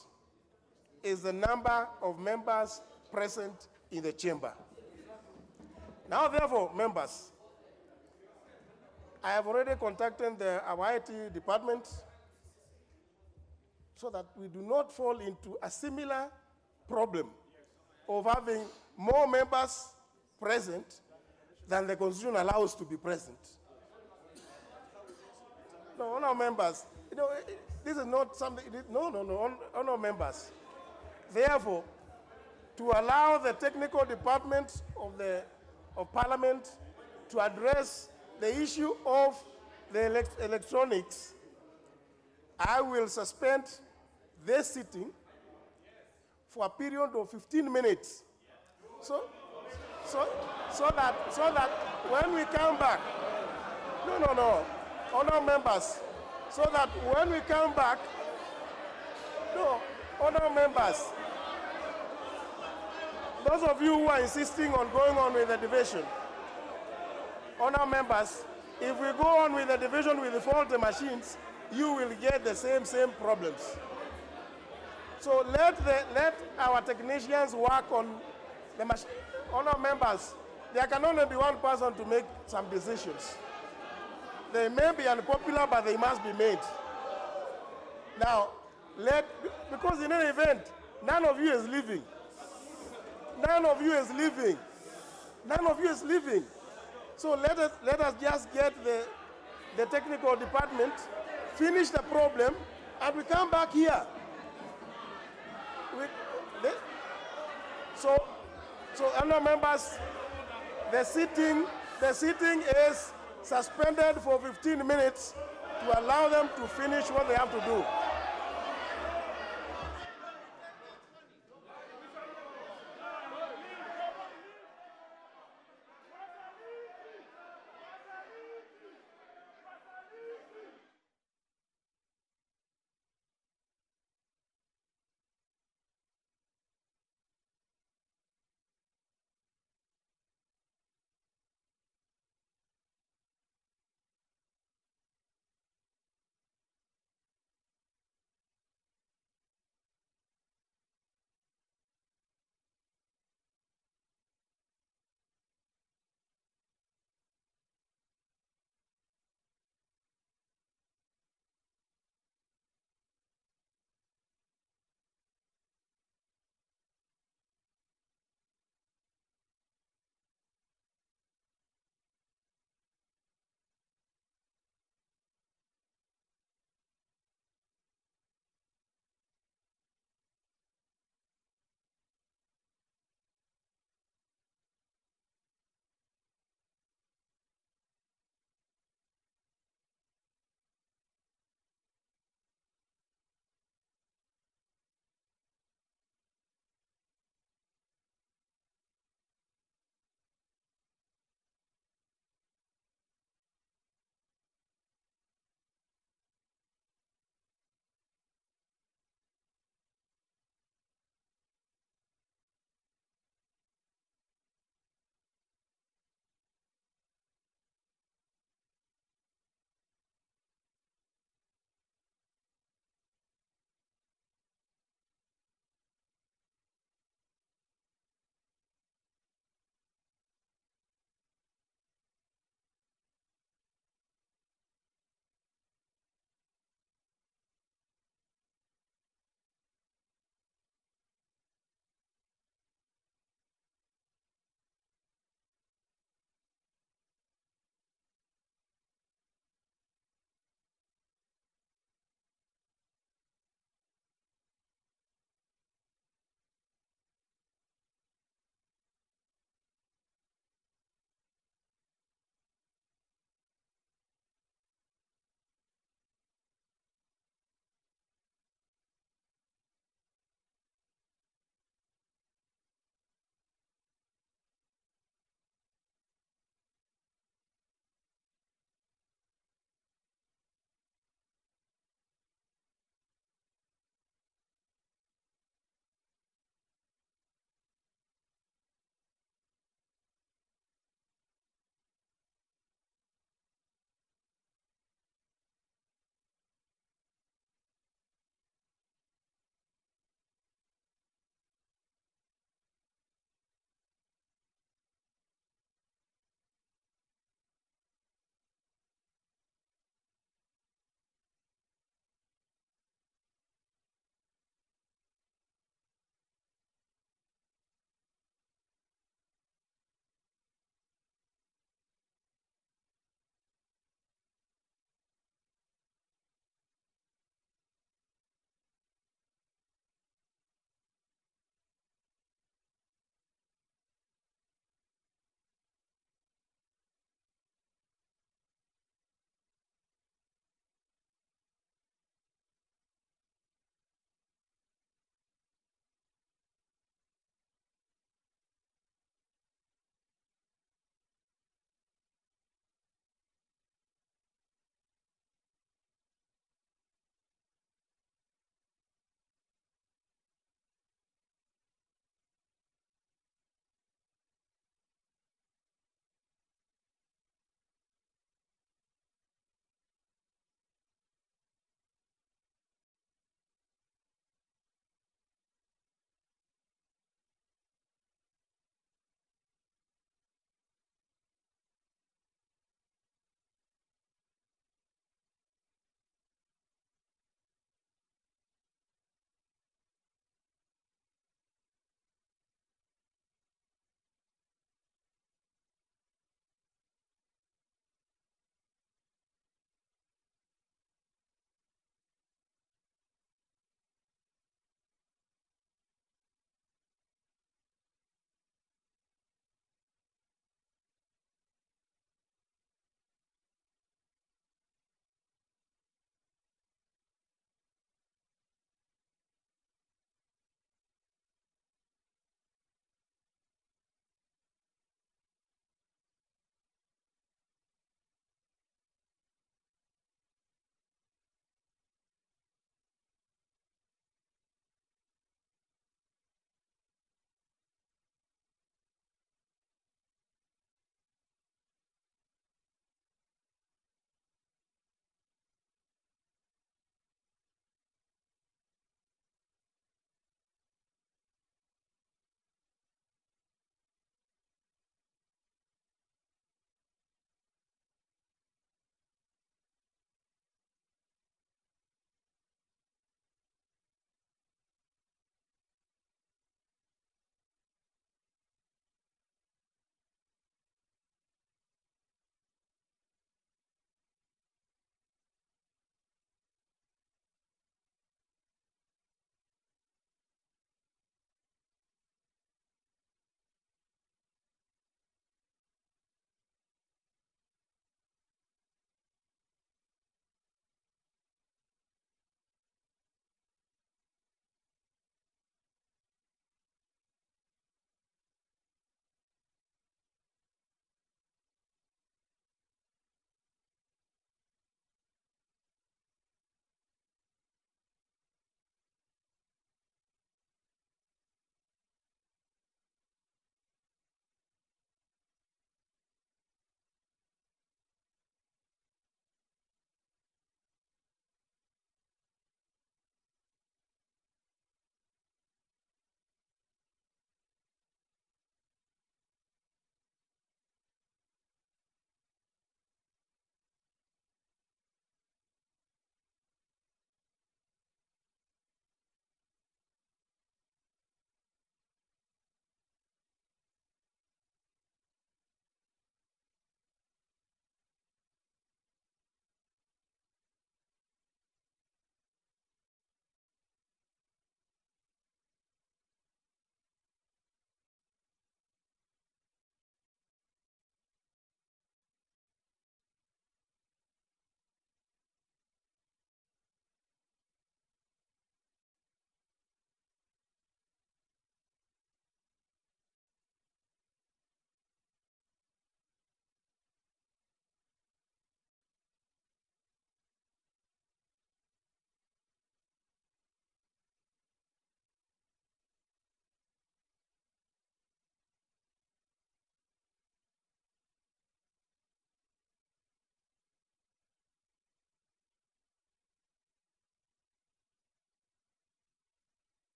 [SPEAKER 1] is the number of members present in the chamber. Now, therefore, members, I have already contacted our IT department so that we do not fall into a similar problem of having more members present than the Constitution allows to be present. No, honourable members, this is not something, honourable members. Therefore, to allow the technical department of Parliament to address the issue of the electronics, I will suspend this sitting for a period of 15 minutes. So that when we come back, honourable members, so that when we come back, honourable members, those of you who are insisting on going on with the division, honourable members, if we go on with the division with the faulty machines, you will get the same problems. So let our technicians work on the machine. Honourable members, there can only be one person to make some decisions. They may be unpopular, but they must be made. Now, because in any event, none of you is leaving. None of you is leaving. None of you is leaving. So let us just get the technical department, finish the problem, and we come back here. So, honourable members, the sitting is suspended for 15 minutes to allow them to finish what they have to do.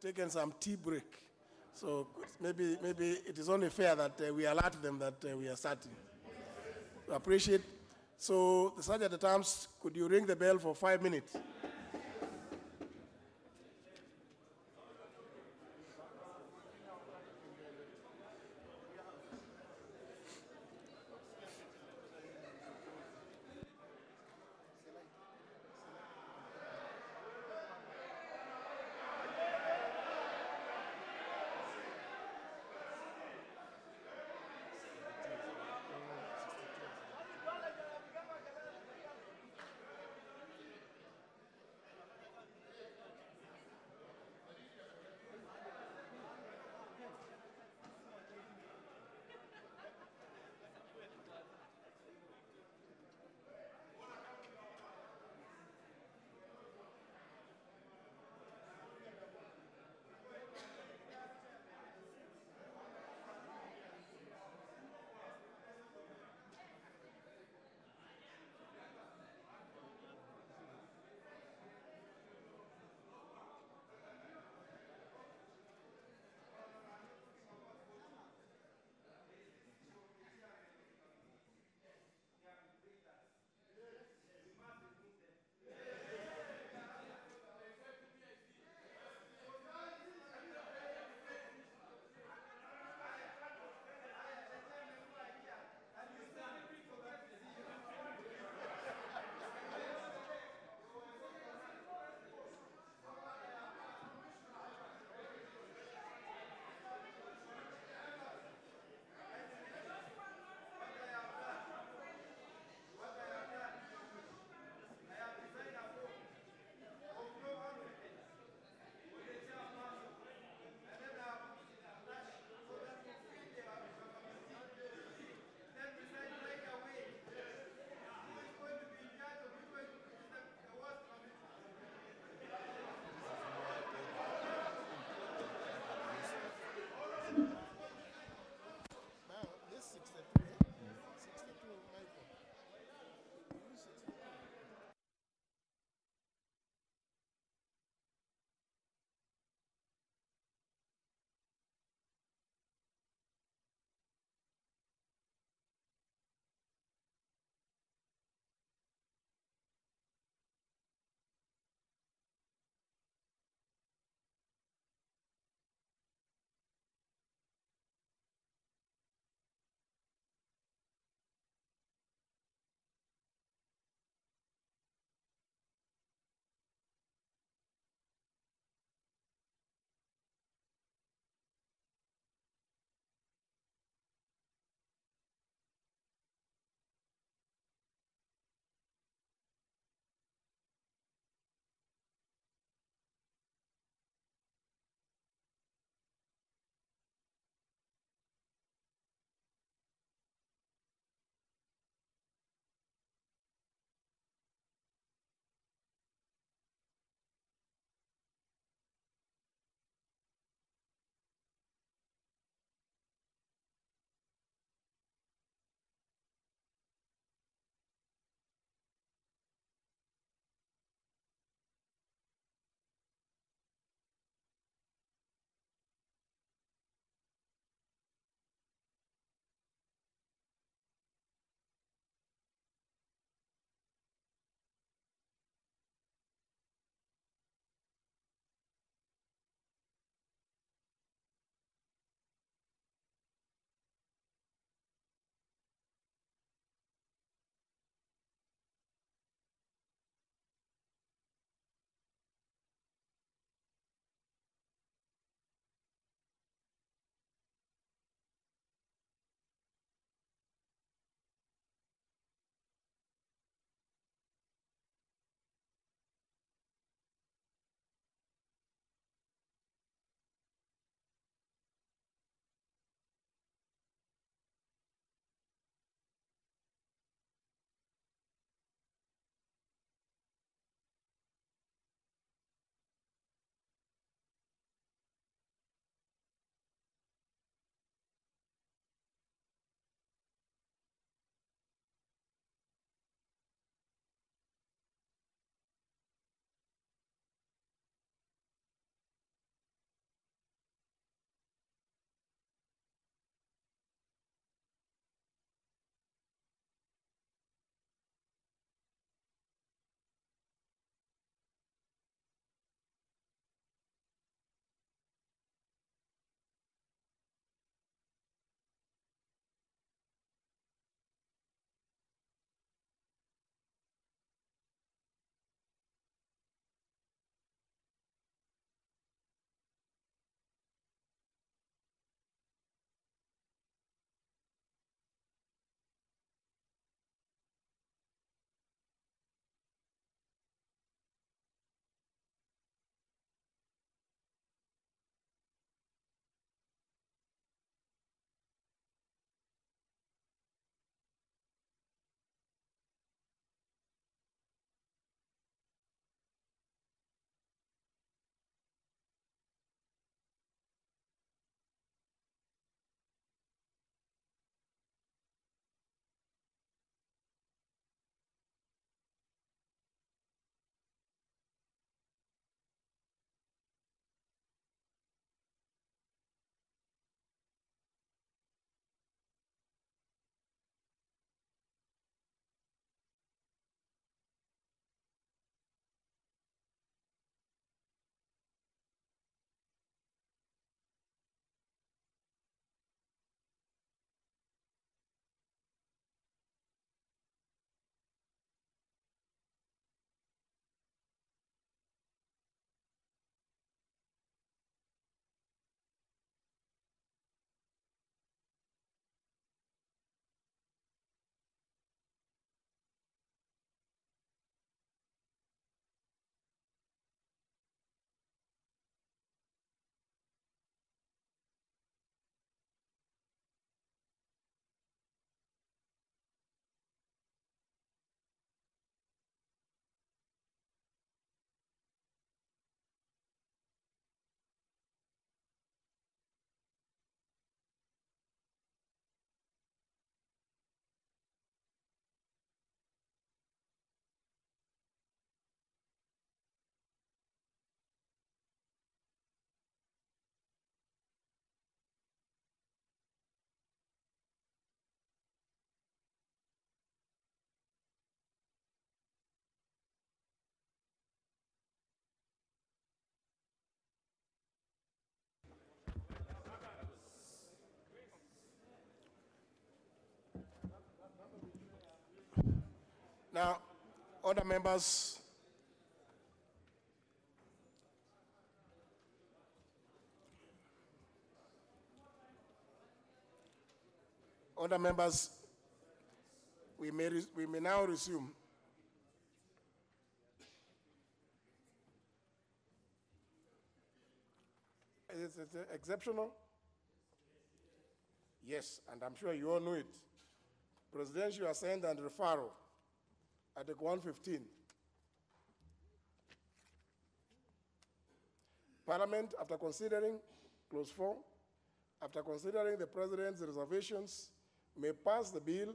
[SPEAKER 1] taken some tea break. So maybe it is only fair that we alert them that we are starting. I appreciate. So the Sergeant at Arms, could you ring the bell for 5 minutes? Now, other members, we may now resume. Is it exceptional? Yes, and I'm sure you all know it. Presidential assent and referral, Article 115. Parliament, after considering, clause 4, after considering the President's reservations, may pass the bill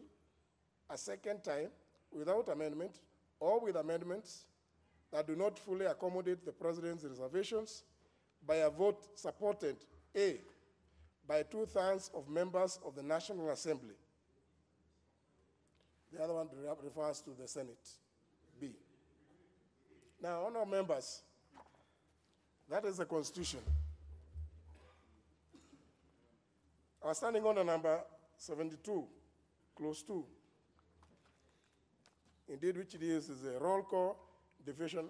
[SPEAKER 1] a second time without amendment or with amendments that do not fully accommodate the President's reservations by a vote supported, A, by 2/3 of members of the National Assembly. The other one refers to the Senate, B. Now, honourable members, that is the Constitution. I was standing on number 72, clause 2. Indeed, which it is a roll call division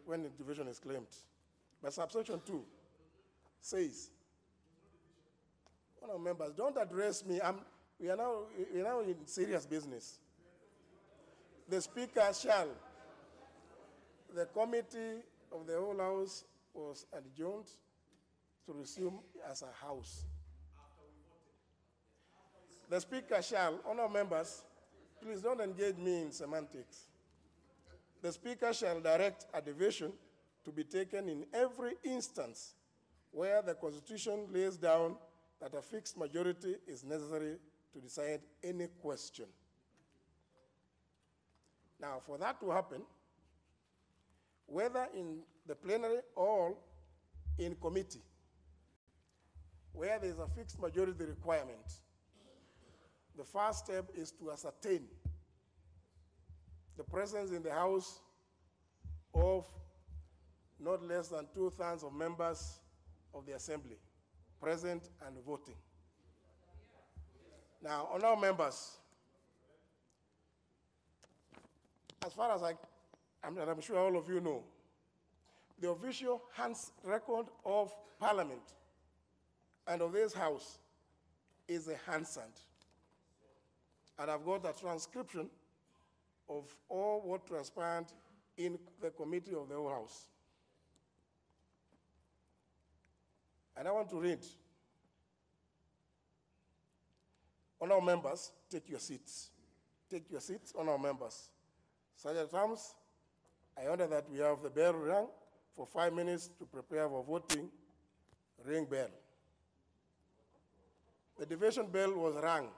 [SPEAKER 1] when the division is claimed. But subsection 2 says, honourable members, don't address me. We are now in serious business. The Speaker shall. The committee of the whole House was adjourned to resume as a House. The Speaker shall, honourable members, please don't engage me in semantics. The Speaker shall direct a division to be taken in every instance where the Constitution lays down that a fixed majority is necessary to decide any question. Now, for that to happen, whether in the plenary or in committee, where there is a fixed majority requirement, the first step is to ascertain the presence in the House of not less than 2/3 of members of the Assembly, present and voting. Now, honourable members, as far as I'm sure all of you know, the official record of Parliament and of this House is a Hansard. And I've got a transcription of all what transpired in the committee of the whole House. And I want to read. Honourable members, take your seats. Take your seats, honourable members. Sergeant Arms, I order that we have the bell rung for 5 minutes to prepare for voting. Ring bell. The division bell was rung.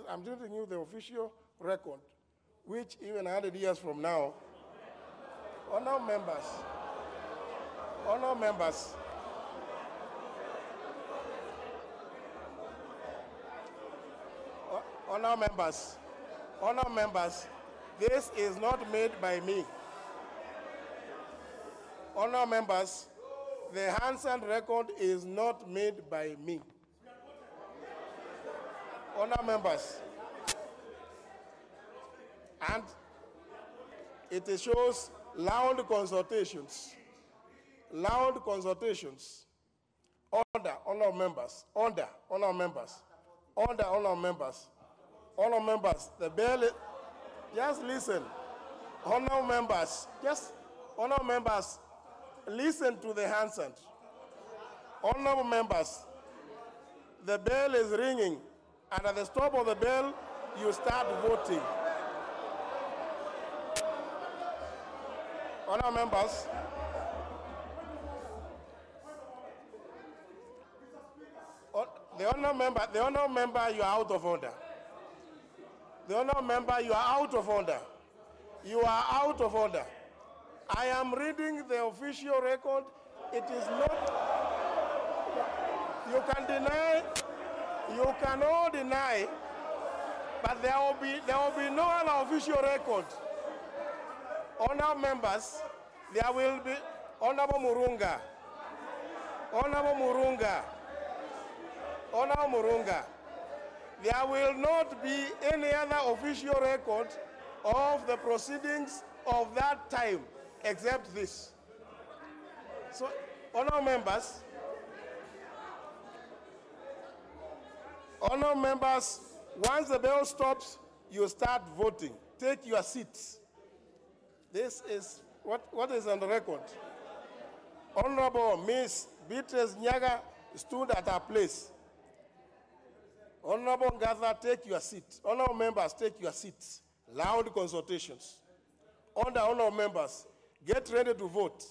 [SPEAKER 1] I'm giving you the official record, which even 100 years from now, honourable members, honourable members, honourable members, this is not made by me. Honourable members, the Hansard record is not made by me. Honourable members, and it shows loud consultations. Loud consultations. Order, honourable members. Order, honourable members. Order, honourable members. Honourable members, the bell is, just listen. Honourable members, honourable members, listen to the Hansard. Honourable members, the bell is ringing, and at the stop of the bell, you start voting. Honourable members, the honourable member, you are out of order. The honourable member, you are out of order. You are out of order. I am reading the official record. It is not. You can deny. You can all deny. But there will be no other official record. Honourable members, there will be Honourable Murunga. Honourable Murunga. Honourable Murunga. There will not be any other official record of the proceedings of that time, except this. So, honorable members, once the bell stops, you start voting. Take your seats. This is what is on the record. Honorable Miss Beatrice Nyaga stood at her place. Honorable Gather, take your seat. Honorable members, take your seats. Loud consultations. Honorable members, get ready to vote.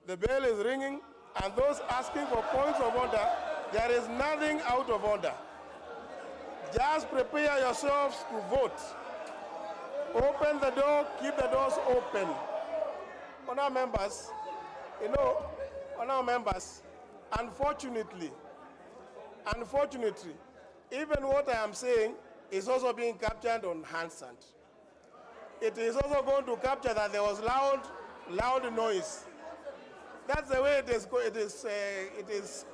[SPEAKER 1] The bell is ringing, and those asking for points of order, there is nothing out of order. Just prepare yourselves to vote. Open the door, keep the doors open. Honorable members, honorable members, unfortunately, even what I am saying is also being captured on Hansard. It is also going to capture that there was loud noise. That's the way it is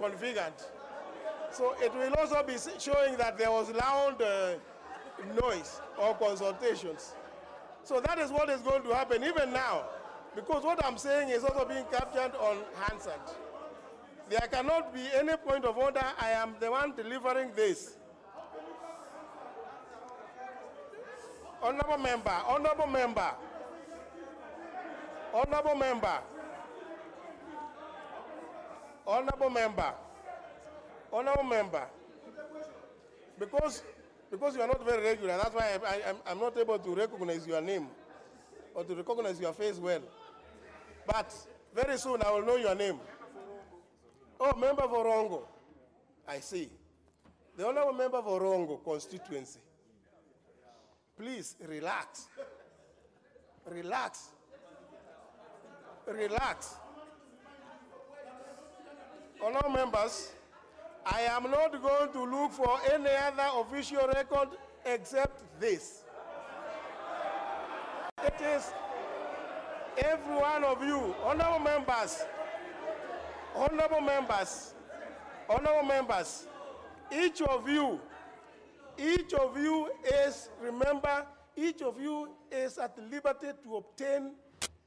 [SPEAKER 1] configured. So it will also be showing that there was loud noise or consultations. So that is what is going to happen even now, because what I'm saying is also being captured on Hansard. There cannot be any point of order. I am the one delivering this. Honorable member, honorable member, honorable member, honorable member, honorable member. Because you are not very regular, that's why I'm not able to recognize your name or to recognize your face well. But very soon I will know your name. Oh, member for Rongo. I see. The honorable member for Rongo constituency. Please relax. Relax. Relax. Honorable members, I am not going to look for any other official record except this. It is every one of you, honorable members, honorable members, honorable members, each of you is, remember, each of you is at liberty to obtain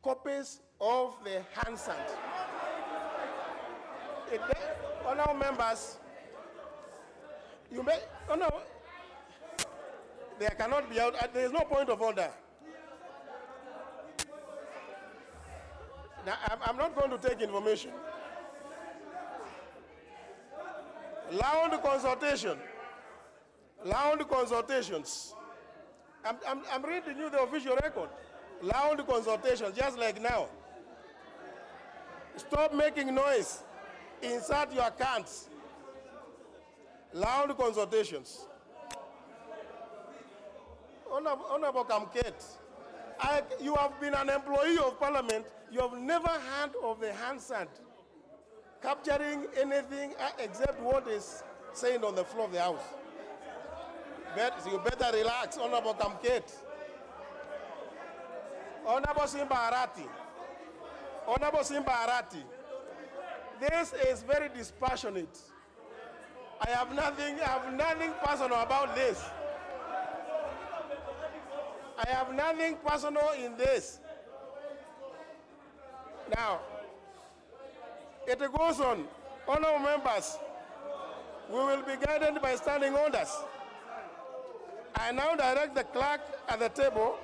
[SPEAKER 1] copies of the Hansard. Honorable members, you may, no, there cannot be out, there is no point of order. Now, I'm not going to take information. Loud consultation. Loud consultations. I'm reading you the official record. Loud consultations, just like now. Stop making noise. Insert your cards. Loud consultations. Honorable Kamket, you have been an employee of Parliament. You have never heard of the Hansard capturing anything except what is saying on the floor of the House. You better relax, Honorable Kamket. Honorable Simba Arati. Honorable Simba Arati. This is very dispassionate. I have nothing personal about this. I have nothing personal in this. Now, it goes on. Honorable members, we will be guided by standing orders. I now direct the clerk at the table,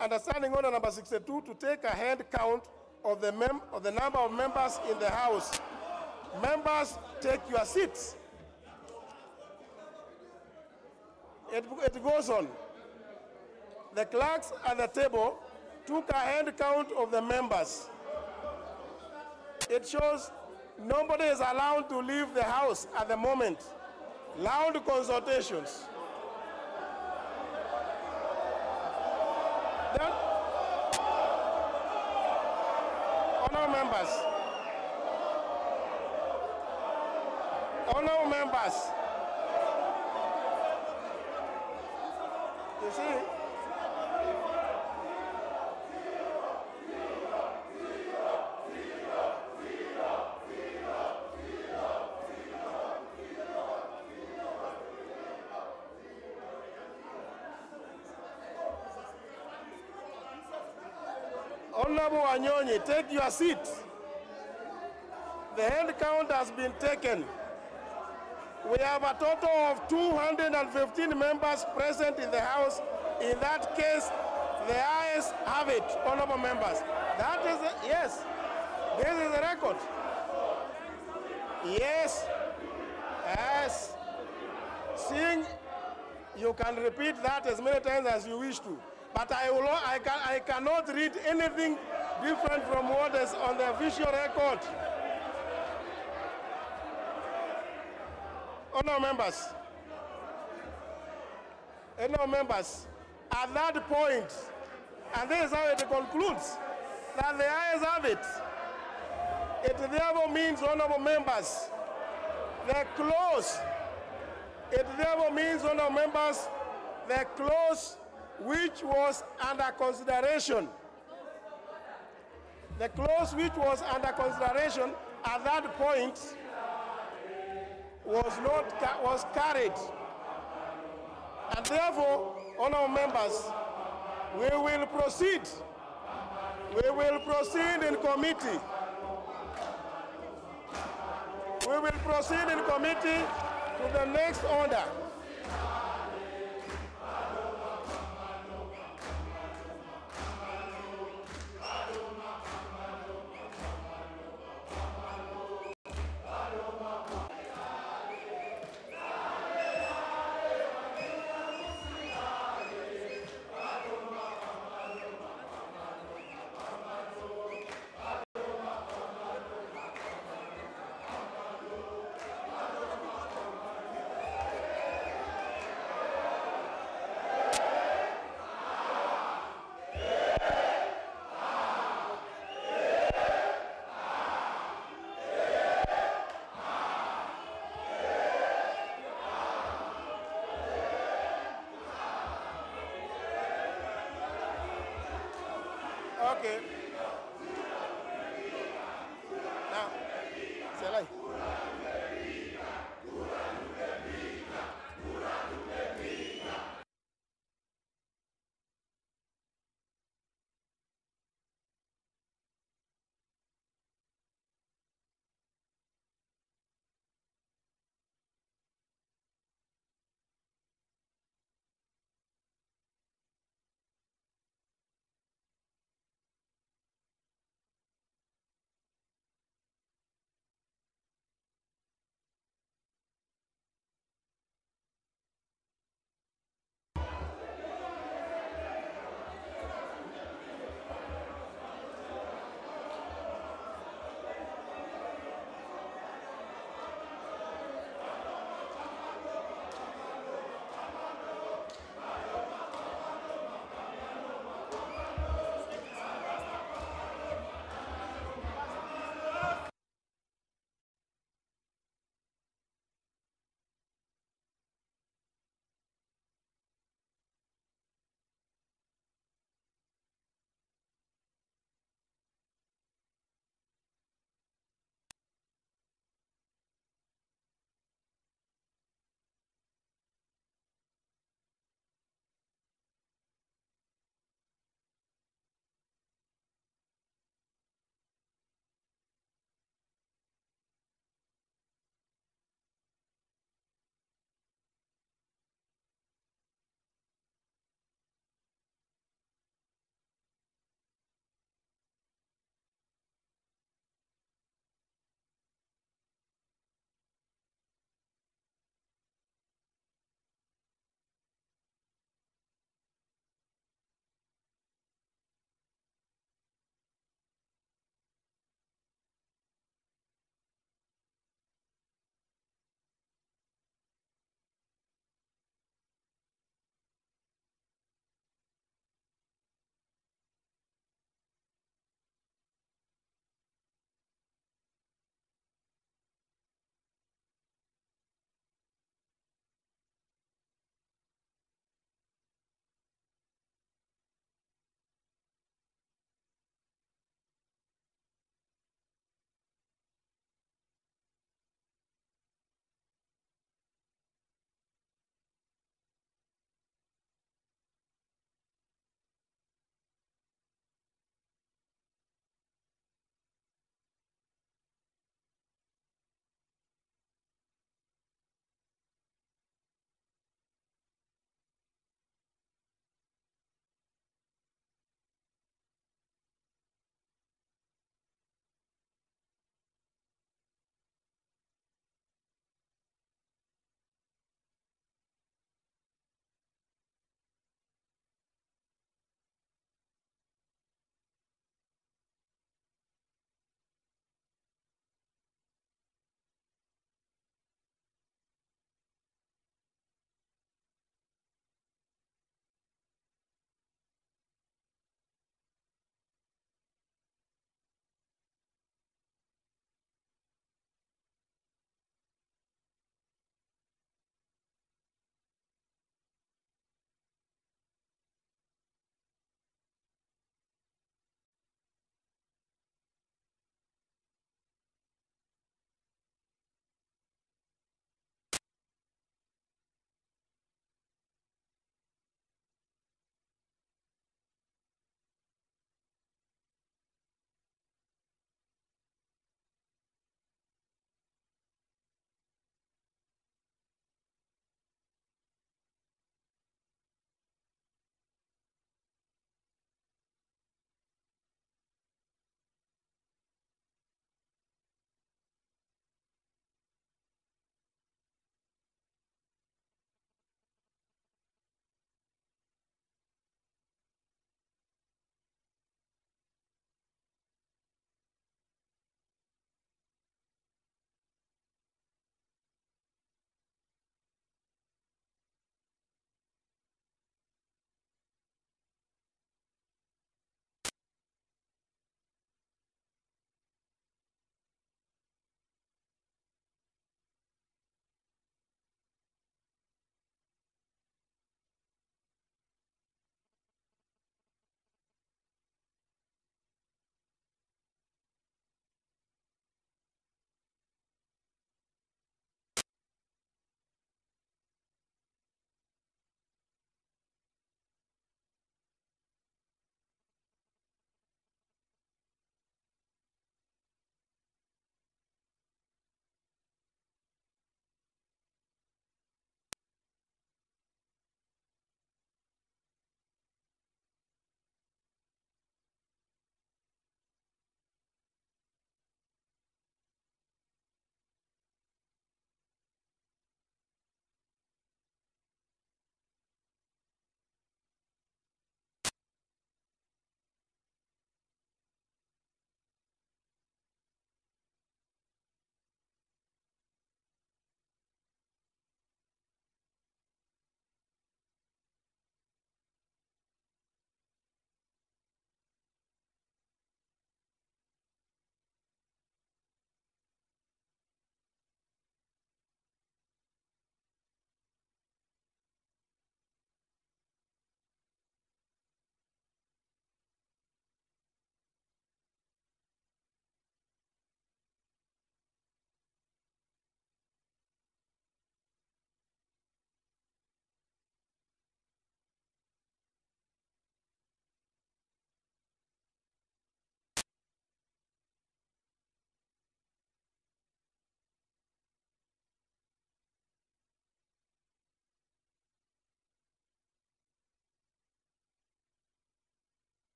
[SPEAKER 1] under standing order number 62, to take a hand count of the number of members in the House. Members, take your seats. It goes on. The clerks at the table took a hand count of the members. It shows nobody is allowed to leave the House at the moment. Loud consultations. Then, honorable members. Honorable members. You see? Honorable Wanyonyi, take your seat. The hand count has been taken. We have a total of 215 members present in the House. In that case, the ayes have it, honorable members. That is, yes, this is the record. Yes, yes. Seeing, you can repeat that as many times as you wish to. But I cannot read anything different from what is on the official record. Honorable members, at that point, and this is how it concludes, that the ayes have it. It therefore means, honorable members, the clause, it therefore means, honorable members, the clause which was under consideration, the clause which was under consideration at that point was carried. And therefore, honorable members, we will proceed. We will proceed in committee. We will proceed in committee to the next order. Okay. Now, shall I?